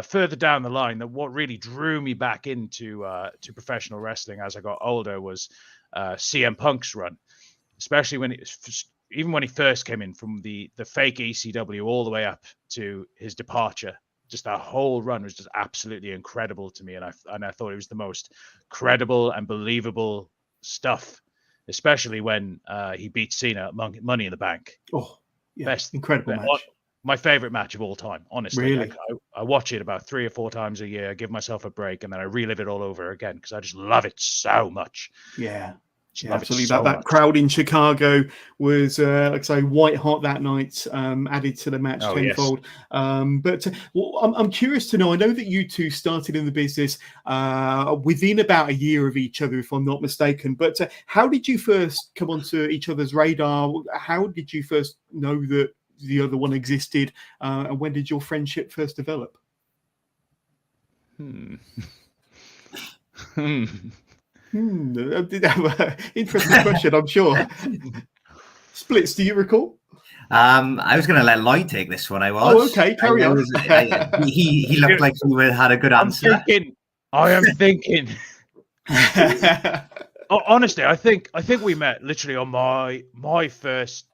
further down the line, that what really drew me back into to professional wrestling as I got older was CM Punk's run, especially when even when he first came in from the fake ECW all the way up to his departure. Just that whole run was just absolutely incredible to me, and I thought it was the most credible and believable stuff, especially when he beat Cena at Money in the Bank. Oh, yeah, incredible match. My favorite match of all time, honestly. Really? I watch it about 3 or 4 times a year. I give myself a break, and then I relive it all over again because I just love it so much. Yeah. Yeah, absolutely. That crowd in Chicago was, like I say, white hot that night, added to the match tenfold. Yes. I'm curious to know, I know that you two started in the business within about a year of each other, if I'm not mistaken. But how did you first come onto each other's radar? How did you first know that the other one existed? And when did your friendship first develop? Interesting question, I'm sure. Splits, do you recall? I was going to let Lloyd take this one. Oh, okay, carry on. He looked like he had a good answer. I am thinking. Honestly, I think we met literally on my first.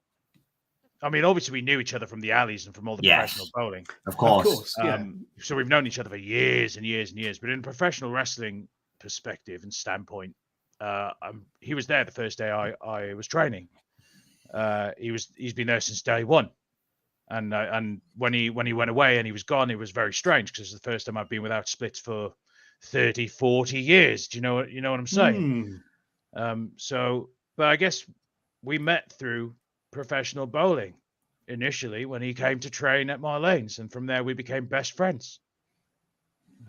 I mean, obviously we knew each other from the alleys and from all the professional bowling. Of course. Yeah. So we've known each other for years and years and years. But in professional wrestling perspective and standpoint, he was there the first day I was training. He's been there since day one, and when he went away and he was gone, it was very strange because it's the first time I've been without splits for 30, 40 years. Do you know what I'm saying? But I guess we met through professional bowling initially when he came to train at my lanes, and from there we became best friends.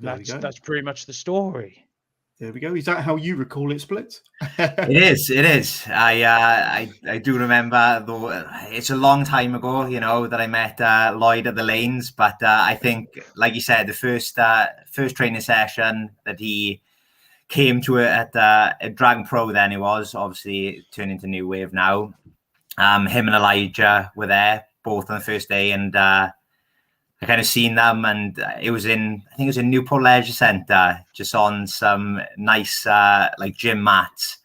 That's pretty much the story. There we go. Is that how you recall it, Split? It is. I do remember, though it's a long time ago, that I met Lloyd at the lanes. But I think, like you said, the first training session that he came to at Dragon Pro, then it was obviously turned into New Wave now. Him and Elijah were there both on the first day, and I kind of seen them, and it was in Newport Leisure Centre, just on some nice like gym mats,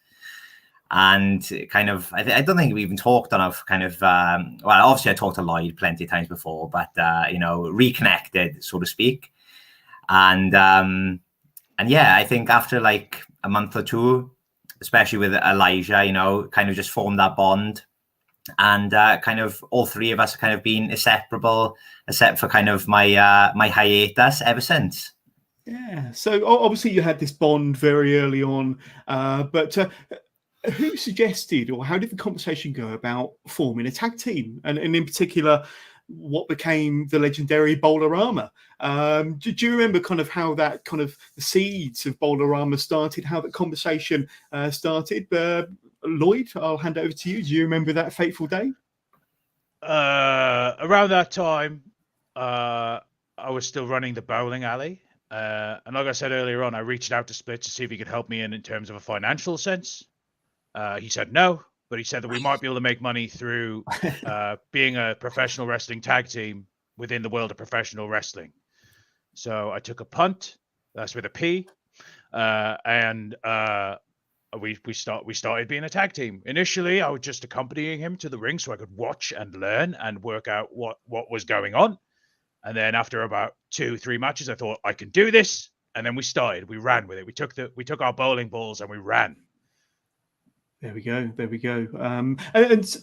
and kind of I don't think we even talked on well, obviously I talked to Lloyd plenty of times before, but reconnected, so to speak, and yeah, I think after like a month or two, especially with Elijah, kind of just formed that bond. And kind of all three of us have kind of been inseparable, except for kind of my hiatus ever since. Yeah. So obviously you had this bond very early on, but who suggested, or how did the conversation go about forming a tag team, and in particular, what became the legendary Bowl-A-Rama? Do you remember kind of how that kind of the seeds of Bowl-A-Rama started, how that conversation started? Lloyd, I'll hand over to you. Do you remember that fateful day? Around that time, I was still running the bowling alley. And like I said earlier on, I reached out to Split to see if he could help me in terms of a financial sense. He said no, but he said that we might be able to make money through being a professional wrestling tag team within the world of professional wrestling. So I took a punt. That's with a P. And we started being a tag team. Initially, I was just accompanying him to the ring so I could watch and learn and work out what was going on. And then after about 2-3 matches, I thought I can do this. And then we started. We ran with it. We took our bowling balls and we ran. There we go. And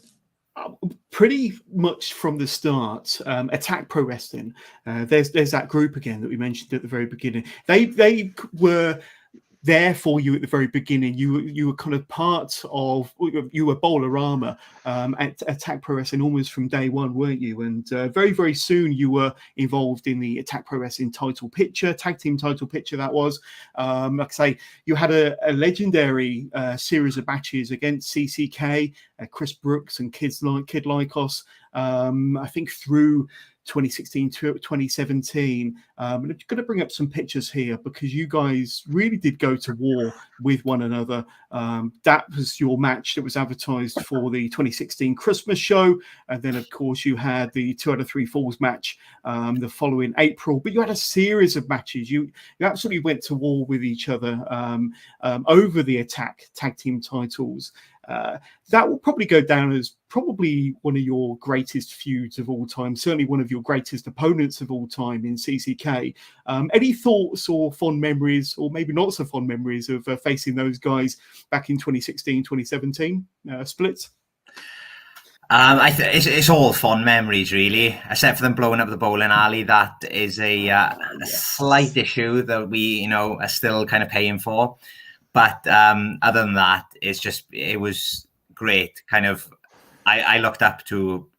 pretty much from the start, Attack Pro Wrestling. There's that group again that we mentioned at the very beginning. They were there for you at the very beginning. You were kind of part of, you were Bowl-A-Rama at Attack Pro Wrestling almost from day one, weren't you? And very, very soon you were involved in the Attack Pro Wrestling title picture, tag team title picture that was. Like I say, you had a legendary series of matches against CCK, Chris Brooks and Kid Lycos, I think through 2016 to 2017. I'm going to bring up some pictures here because you guys really did go to war with one another. That was your match that was advertised for the 2016 Christmas show. And then, of course, you had the 2 out of 3 falls match the following April. But you had a series of matches. You absolutely went to war with each other over the Attack tag team titles. That will probably go down as probably one of your greatest feuds of all time, certainly one of your greatest opponents of all time in CCK. Any thoughts or fond memories, or maybe not so fond memories of facing those guys back in 2016, 2017, Splits? It's all fond memories, really, except for them blowing up the bowling alley. That is a slight issue that we, are still kind of paying for. But other than that, it was great. Kind of, I looked up to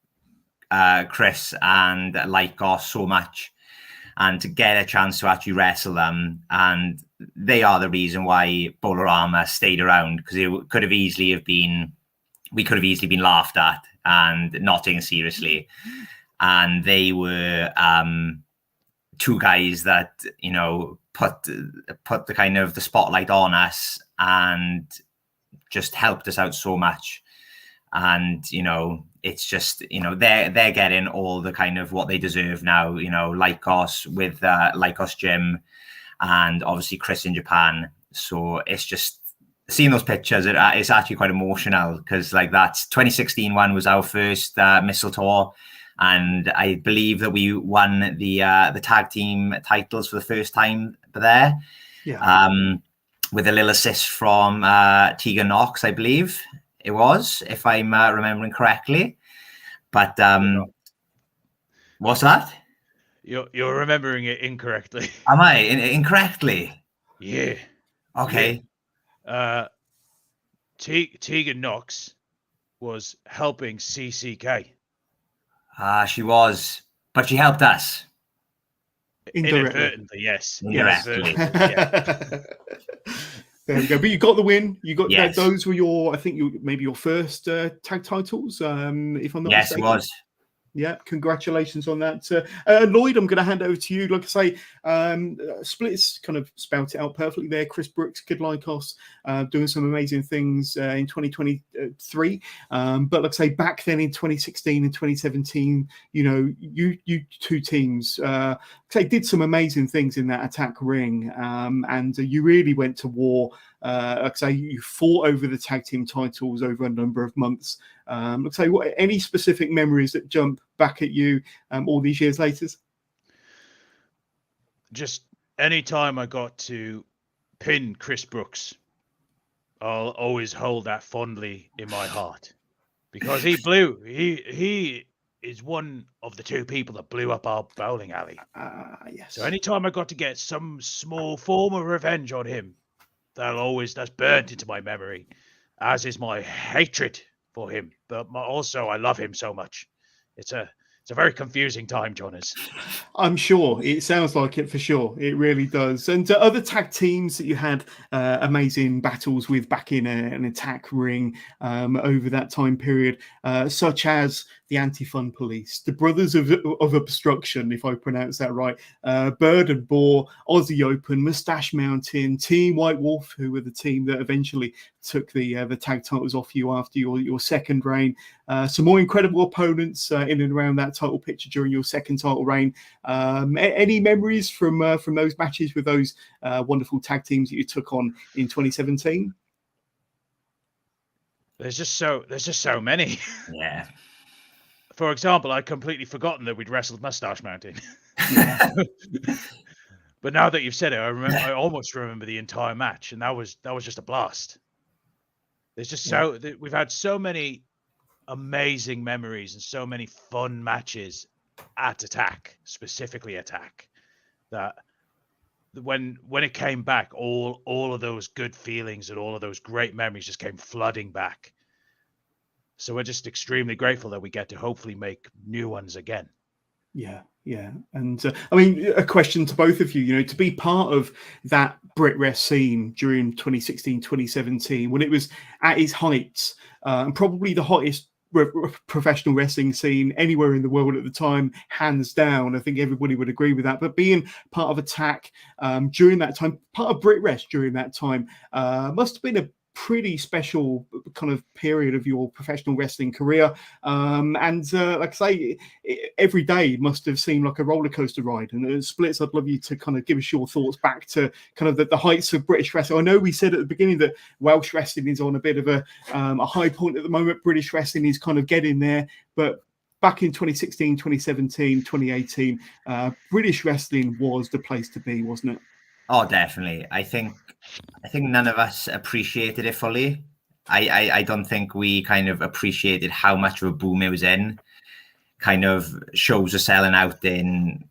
Chris and Lycos so much, and to get a chance to actually wrestle them, and they are the reason why Bowl-A-Rama stayed around, because we could have easily been laughed at and not taken seriously, and they were two guys that, put the kind of the spotlight on us and just helped us out so much. And, it's just, they're getting all the kind of what they deserve now, Lycos with Lycos Gym, and obviously Chris in Japan. So it's just seeing those pictures, it's actually quite emotional, because like that 2016 one was our first Mistletoe, and I believe that we won the tag team titles for the first time there. Yeah. With a little assist from Tegan Knox, I believe it was, if I'm remembering correctly. But what's that? You're remembering it incorrectly. Am I incorrectly? Yeah. Okay. Yeah. Tegan Knox was helping CCK. She was, but she helped us. Inadvertently, yes. Indirectly. Yeah. There we go. But you got the win. You got Yes. those were maybe your first tag titles, if I'm not Yes, mistaken. it was. Yeah, congratulations on that. Lloyd, I'm going to hand over to you. Like I say, Splits kind of spout it out perfectly there. Chris Brooks, Kid Lycos, doing some amazing things in 2023. But like I say, back then in 2016 and 2017, you two teams did some amazing things in that attack ring. And you really went to war. Like I say, you fought over the tag team titles over a number of months. Like I say, any specific memories that jump back at you all these years later? Just any time I got to pin Chris Brooks, I'll always hold that fondly in my heart, because he is one of the two people that blew up our bowling alley. Yes. So anytime I got to get some small form of revenge on him, that's burnt into my memory, as is my hatred for him. But also, I love him so much. It's a very confusing time, Jonas. I'm sure. It sounds like it for sure. It really does. And other tag teams that you had amazing battles with back in an attack ring over that time period, such as the Anti-Fun Police, the Brothers of Obstruction, if I pronounce that right, Bird and Boar, Aussie Open, Moustache Mountain, Team White Wolf, who were the team that eventually took the tag titles off you after your second reign. Some more incredible opponents in and around that title picture during your second title reign. Any memories from those matches with those wonderful tag teams that you took on in 2017? There's just so many. Yeah. For example, I'd completely forgotten that we'd wrestled Moustache Mountain. But now that you've said it, I almost remember the entire match, and that was just a blast. There's just we've had so many amazing memories and so many fun matches at Attack, specifically Attack, that when it came back, all of those good feelings and all of those great memories just came flooding back. So we're just extremely grateful that we get to hopefully make new ones again. Yeah. And I mean, a question to both of you, to be part of that Brit Rest scene during 2016, 2017, when it was at its heights, and probably the hottest professional wrestling scene anywhere in the world at the time, hands down. I think everybody would agree with that. But being part of Attack during that time, part of Brit Rest during that time, must have been a pretty special kind of period of your professional wrestling career. And like I say, every day must have seemed like a roller coaster ride. And Splits, I'd love you to kind of give us your thoughts back to kind of the heights of British wrestling. I know we said at the beginning that Welsh wrestling is on a bit of a high point at the moment. British wrestling is kind of getting there, but back in 2016, 2017, 2018, British wrestling was the place to be, wasn't it? Oh, definitely. I think none of us appreciated it fully. I don't think we kind of appreciated how much of a boom it was in. Kind of shows are selling out in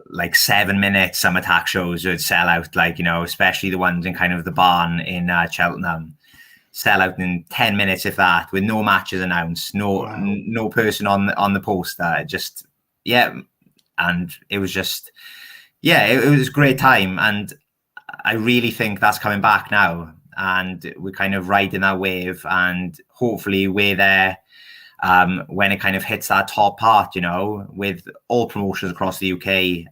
like 7 minutes. Some Attack shows would sell out, especially the ones in kind of the barn in Cheltenham, sell out in 10 minutes, if that, with no matches announced, no person on the poster. Just and it was just. Yeah, it was a great time, and I really think that's coming back now, and we're kind of riding that wave, and hopefully we're there when it kind of hits that top part, you know, with all promotions across the UK,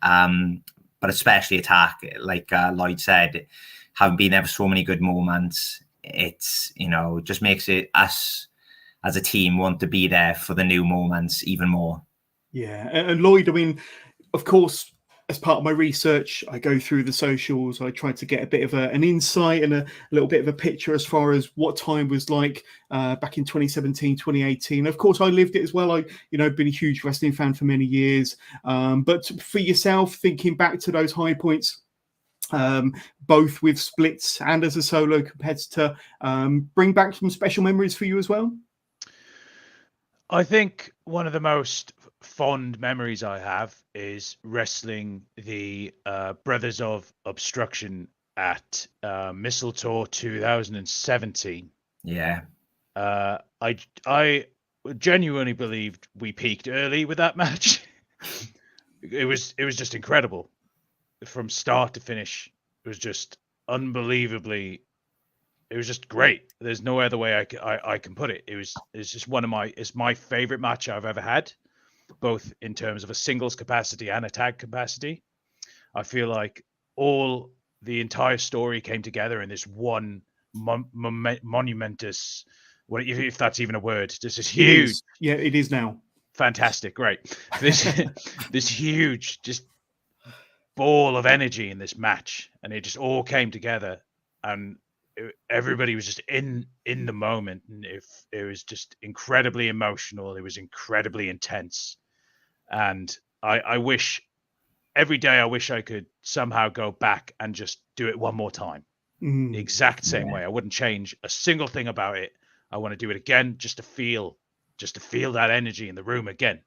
but especially Attack, like Lloyd said, having been there for so many good moments, it's, you know, just makes it us as a team want to be there for the new moments even more. Yeah, and Lloyd, I mean, of course, as part of my research, I go through the socials. I try to get a bit of an insight and a little bit of a picture as far as what time was like back in 2017, 2018. Of course, I lived it as well. Been a huge wrestling fan for many years. But for yourself, thinking back to those high points, both with splits and as a solo competitor, bring back some special memories for you as well? I think one of the most fond memories I have is wrestling the Brothers of Obstruction at Mistletoe 2017. Yeah. I genuinely believed we peaked early with that match. It was just incredible from start to finish. It was just unbelievably. It was just great. There's no other way I can put it. It's just it's my favorite match I've ever had, both in terms of a singles capacity and a tag capacity. I feel like the entire story came together in this one monumentous, if that's even a word. This is huge. Yeah, it is now. Fantastic, great. This huge just ball of energy in this match, and it just all came together, and everybody was just in the moment, and it was just incredibly emotional. It was incredibly intense, and I wish every day I could somehow go back and just do it one more time, the exact same way. I wouldn't change a single thing about it. I want to do it again just to feel that energy in the room again.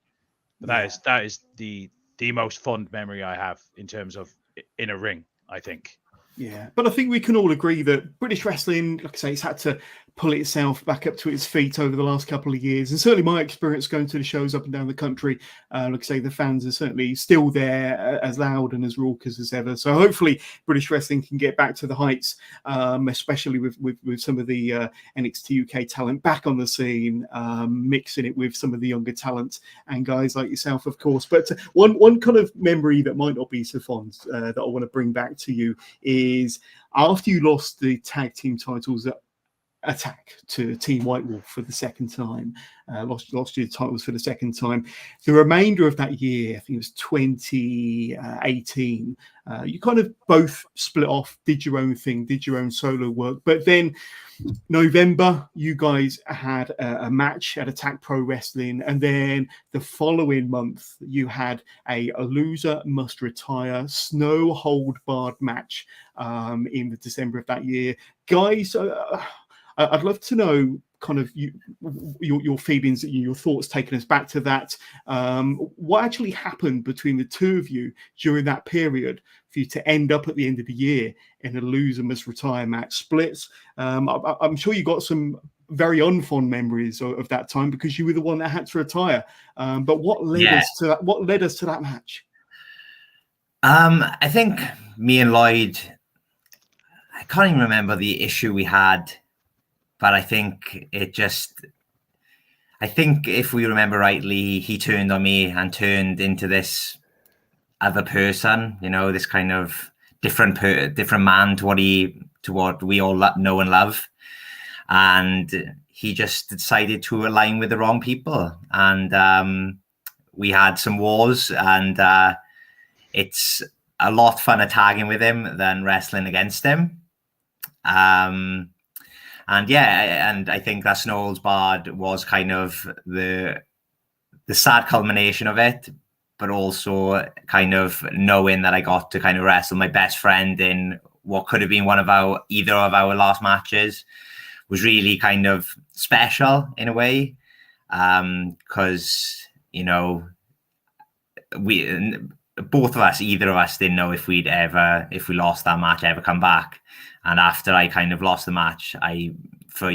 But that is the most fond memory I have in terms of in a ring, I think. Yeah, but I think we can all agree that British wrestling, like I say, it's had to pull itself back up to its feet over the last couple of years. And certainly my experience going to the shows up and down the country, like I say, the fans are certainly still there, as loud and as raucous as ever. So hopefully British wrestling can get back to the heights, especially with some of the NXT UK talent back on the scene, mixing it with some of the younger talent and guys like yourself, of course. But one kind of memory that might not be so fond that I want to bring back to you is after you lost the tag team titles at Attack to Team White Wolf for the second time, lost your titles for the second time. The remainder of that year, I think it was 2018, you kind of both split off, did your own thing, did your own solo work. But then November, you guys had a match at Attack Pro Wrestling, and then the following month you had a loser must retire snow hold barred match in the December of that year. Guys, I'd love to know kind of your feelings, your thoughts taking us back to that. What actually happened between the two of you during that period for you to end up at the end of the year in a loser must retire match splits? I'm sure you got some very unfond memories of that time because you were the one that had to retire. But what led us to that? What led us to that match? I think me and Lloyd, I can't even remember the issue we had. But I think if we remember rightly, he turned on me and turned into this other person, you know, this kind of different man to what we all know and love. And he just decided to align with the wrong people. And we had some wars, and it's a lot funner tagging with him than wrestling against him. And I think that Snow Holds Barred was kind of the sad culmination of it, but also kind of knowing that I got to kind of wrestle my best friend in what could have been either of our last matches was really kind of special in a way, because you know both of us, either of us didn't know if we lost that match, ever come back. And after I kind of lost the match, for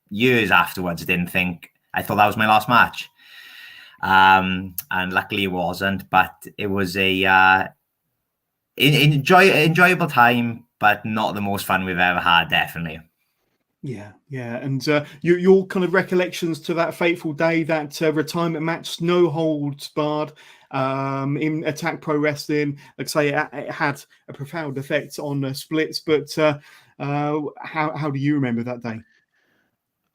years afterwards, I thought that was my last match. And luckily it wasn't, but it was a enjoyable time, but not the most fun we've ever had, definitely. Yeah, yeah, and your kind of recollections to that fateful day, that retirement match, no holds barred, in Attack Pro Wrestling. Like I say, it had a profound effect on splits. But how do you remember that day?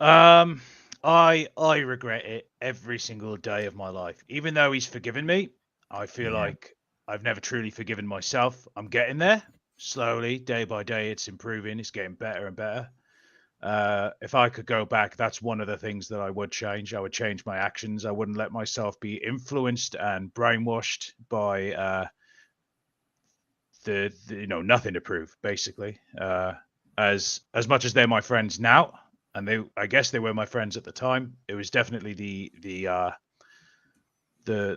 I regret it every single day of my life. Even though he's forgiven me, I feel like I've never truly forgiven myself. I'm getting there slowly, day by day. It's improving. It's getting better and better. If I could go back, that's one of the things that I would change. I would change my actions. I wouldn't let myself be influenced and brainwashed by the nothing to prove, basically. As much as they're my friends now, and I guess they were my friends at the time, it was definitely the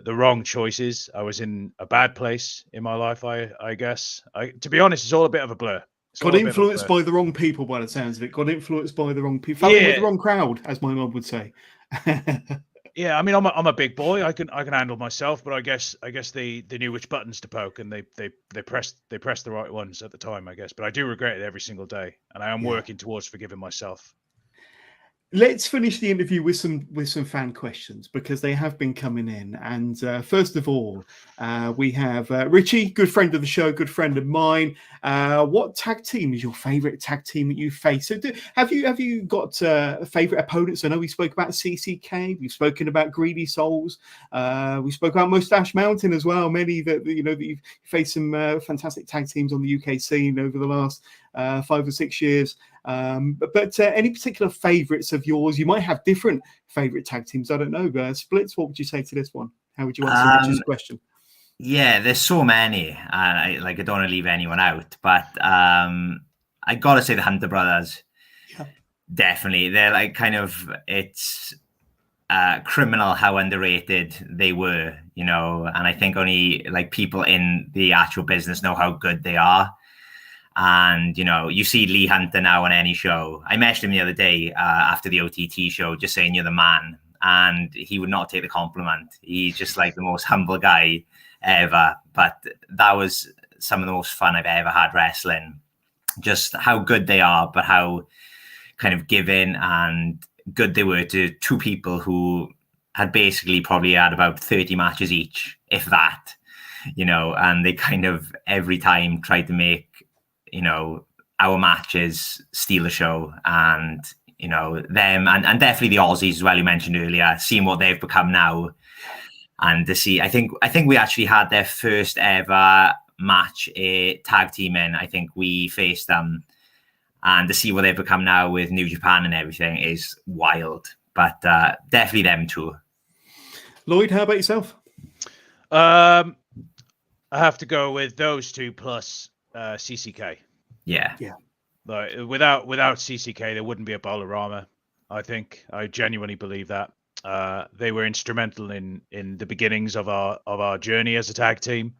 wrong choices. I was in a bad place in my life. I guess. To be honest, it's all a bit of a blur. Got influenced by the wrong people, by the sounds of it. Got influenced by the wrong people. Fell in with the wrong crowd, as my mum would say. Yeah, I mean, I'm a big boy. I can handle myself, but I guess they knew which buttons to poke, and they pressed the right ones at the time, I guess. But I do regret it every single day, and I am working towards forgiving myself. Let's finish the interview with some fan questions, because they have been coming in. And first of all, we have Richie, good friend of the show, good friend of mine. What tag team is your favourite tag team that you face? So have you got favourite opponents? I know we spoke about CCK, we've spoken about Greedy Souls, we spoke about Moustache Mountain as well. Many that you've faced some fantastic tag teams on the UK scene over the last 5 or 6 years. But any particular favourites of yours? You might have different favourite tag teams. I don't know. Splits, what would you say to this one? How would you answer Rich's question? Yeah, there's so many. I don't want to leave anyone out, but I gotta say the Hunter brothers. Yeah. Definitely, they're like it's criminal how underrated they were, and I think only like people in the actual business know how good they are. And, you see Lee Hunter now on any show. I messaged him the other day after the OTT show, just saying you're the man. And he would not take the compliment. He's just like the most humble guy ever. But that was some of the most fun I've ever had wrestling. Just how good they are, but how kind of giving and good they were to two people who had basically probably had about 30 matches each, if that, and they kind of every time tried to make, our matches steal a show, and them and definitely the Aussies as well, you mentioned earlier, seeing what they've become now, and to see I think we actually had their first ever match tag team in. I think we faced them, and to see what they've become now with New Japan and everything is wild. But definitely them too. Lloyd, how about yourself? I have to go with those two plus CCK. Yeah. Like, without CCK, there wouldn't be a Bowl-A-Rama. I genuinely believe that. They were instrumental in the beginnings of our journey as a tag team,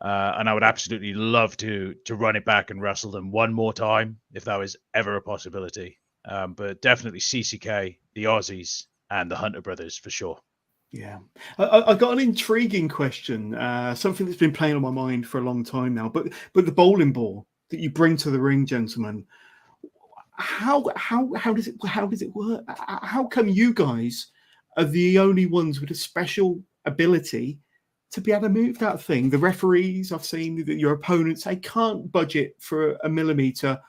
and I would absolutely love to run it back and wrestle them one more time if that was ever a possibility. But definitely CCK, the Aussies, and the Hunter brothers for sure. Yeah, I got an intriguing question, something that's been playing on my mind for a long time now. But the bowling ball that you bring to the ring, gentlemen, how does it work? How come you guys are the only ones with a special ability to be able to move that thing? The referees, I've seen that your opponents, they can't budget for a millimeter.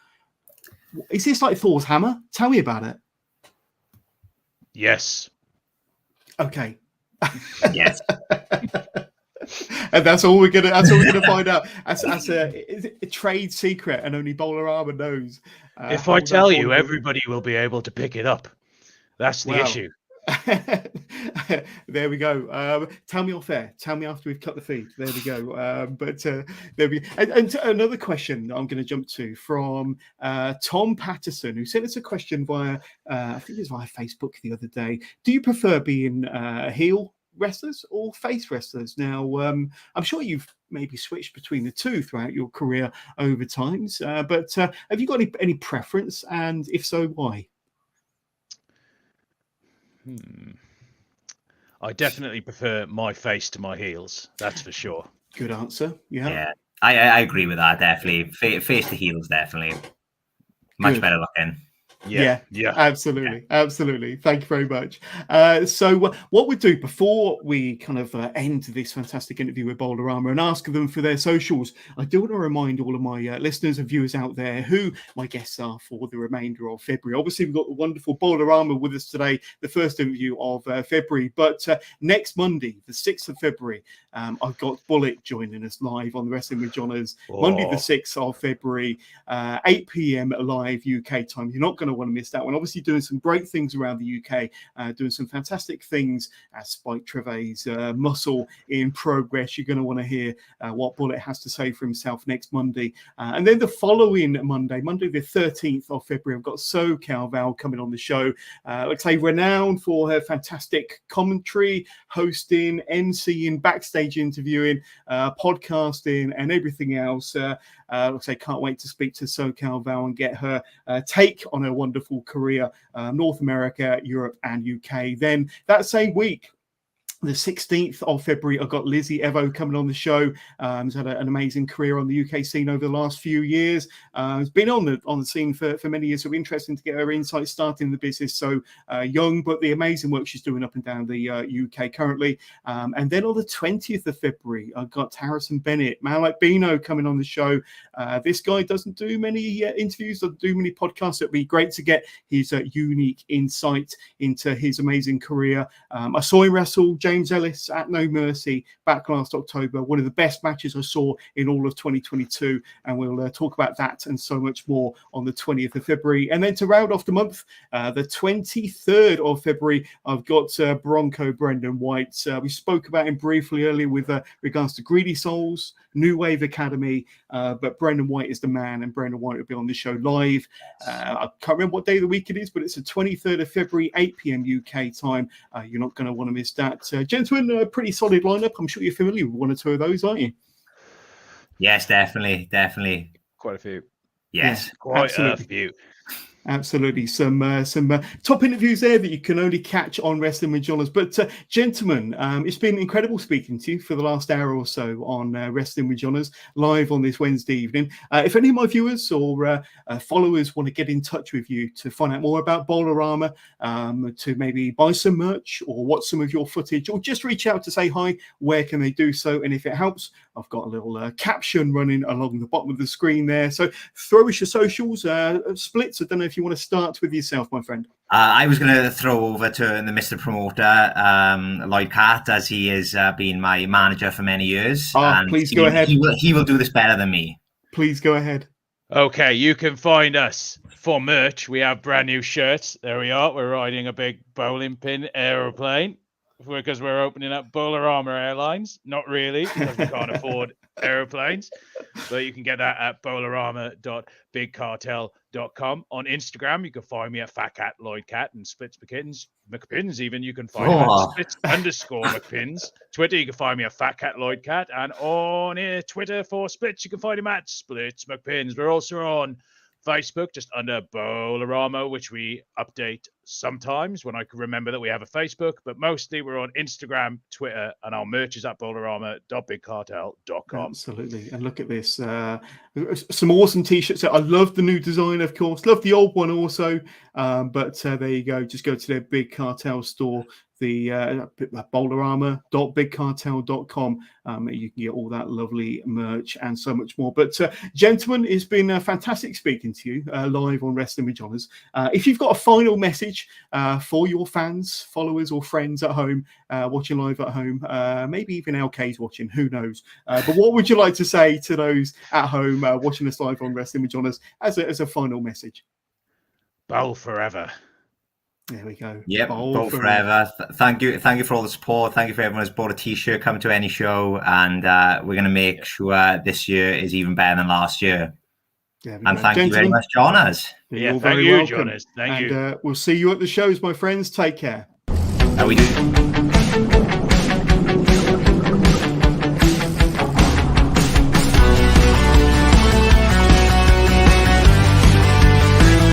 Is this like Thor's hammer? Tell me about it. Yes. Okay. Yes. And that's all we're gonna find out. That's a trade secret, and only Bowl-A-Rama knows. If I tell you, everybody will be able to pick it up. That's the issue. There we go. Tell me off air. Tell me after we've cut the feed. There we go. But there we go. And another question I'm going to jump to from Tom Patterson, who sent us a question via I think it was via Facebook the other day. Do you prefer being heel wrestlers or face wrestlers? Now, I'm sure you've maybe switched between the two throughout your career over times, but have you got any preference? And if so, why? I definitely prefer my face to my heels. That's for sure. Good answer. Yeah. I agree with that. Definitely, face to heels. Definitely, much better looking. Yeah, absolutely. Thank you very much. So what we do before we kind of end this fantastic interview with Bowl-A-Rama and ask them for their socials, I do want to remind all of my listeners and viewers out there who my guests are for the remainder of February. Obviously, we've got the wonderful Bowl-A-Rama with us today, the first interview of February. But next Monday, the 6th of February, I've got Bullet joining us live on the Wrestling with Johners. Monday, the 6th of February, 8 p.m. live UK time. You're not going to want to miss that one. Obviously doing some great things around the UK, doing some fantastic things at Spike Trevet's Muscle in Progress. You're going to want to hear what Bullet has to say for himself next Monday. And then the following Monday the 13th of February, I've got SoCal Val coming on the show. Like I say, renowned for her fantastic commentary, hosting, emceeing, backstage interviewing, podcasting, and everything else. Like I say, can't wait to speak to SoCal Val and get her take on her wonderful career, North America, Europe, and UK. Then that same week, the 16th of February, I've got Lizzie Evo coming on the show. Has had an amazing career on the UK scene over the last few years. Has been on the scene for many years. So interesting to get her insight starting the business so young, but the amazing work she's doing up and down the UK currently. And then on the 20th of February, I've got Harrison Bennett, man like Bino, coming on the show. This guy doesn't do many interviews, doesn't do many podcasts. It'd be great to get his unique insight into his amazing career. I saw him wrestle James Ellis at No Mercy back last October. One of the best matches I saw in all of 2022. And we'll talk about that and so much more on the 20th of February. And then to round off the month, the 23rd of February, I've got Bronco Brendan White. We spoke about him briefly earlier with regards to Greedy Souls, New Wave Academy, but Brendan White is the man, and Brendan White will be on the show live. I can't remember what day of the week it is, but it's the 23rd of February, 8 p.m. UK time. You're not going to want to miss that. Gentlemen, a pretty solid lineup. I'm sure you're familiar with one or two of those, aren't you? Yes, definitely. Quite a few. Yes, yeah, quite absolutely. A few. Absolutely. Some top interviews there that you can only catch on Wrestling with Johners. But gentlemen, it's been incredible speaking to you for the last hour or so on Wrestling with Johners live on this Wednesday evening. If any of my viewers or followers want to get in touch with you to find out more about Bowl-A-Rama, to maybe buy some merch or watch some of your footage, or just reach out to say hi, where can they do so? And if it helps, I've got a little caption running along the bottom of the screen there. So throw us your socials. Splits, I don't know if you want to start with yourself, my friend. I was going to throw over to the Mr. Promoter, Lloyd Katt, as he has been my manager for many years. Please go ahead. He will do this better than me. Please go ahead. Okay, you can find us for merch. We have brand new shirts. There we are. We're riding a big bowling pin aeroplane because we're opening up Bowl-A-Rama Airlines. Not really, because we can't afford airplanes. But you can get that at bowlarama.bigcartel.com. On Instagram, you can find me at Fat Cat, Lloyd Cat, and Splits McPins even. You can find me at Splits_McPins. Twitter, you can find me at Fat Cat, Lloyd Cat. And on Twitter for Splits, you can find him at Splits McPins. We're also on Facebook, just under Bowl-A-Rama, which we update sometimes when I can remember that we have a Facebook, but mostly we're on Instagram, Twitter, and our merch is at bowlarama.bigcartel.com. Absolutely. And look at this. Some awesome t-shirts. I love the new design, of course. Love the old one also. But there you go. Just go to their Big Cartel store, the bowlarama.bigcartel.com. You can get all that lovely merch and so much more. But gentlemen, it's been fantastic speaking to you live on Wrestling with Johners. If you've got a final message for your fans, followers, or friends at home, watching live at home, maybe even LK's watching, who knows? But what would you like to say to those at home watching us live on Wrestling with Johners as a final message? Bowl forever. There we go. Yep, Bowl forever. Thank you for all the support. Thank you for everyone who's bought a t-shirt, come to any show, and we're going to make sure this year is even better than last year. And thank you very much, Johners. You're very welcome. Thank you. We'll see you at the shows, my friends. Take care. How we do?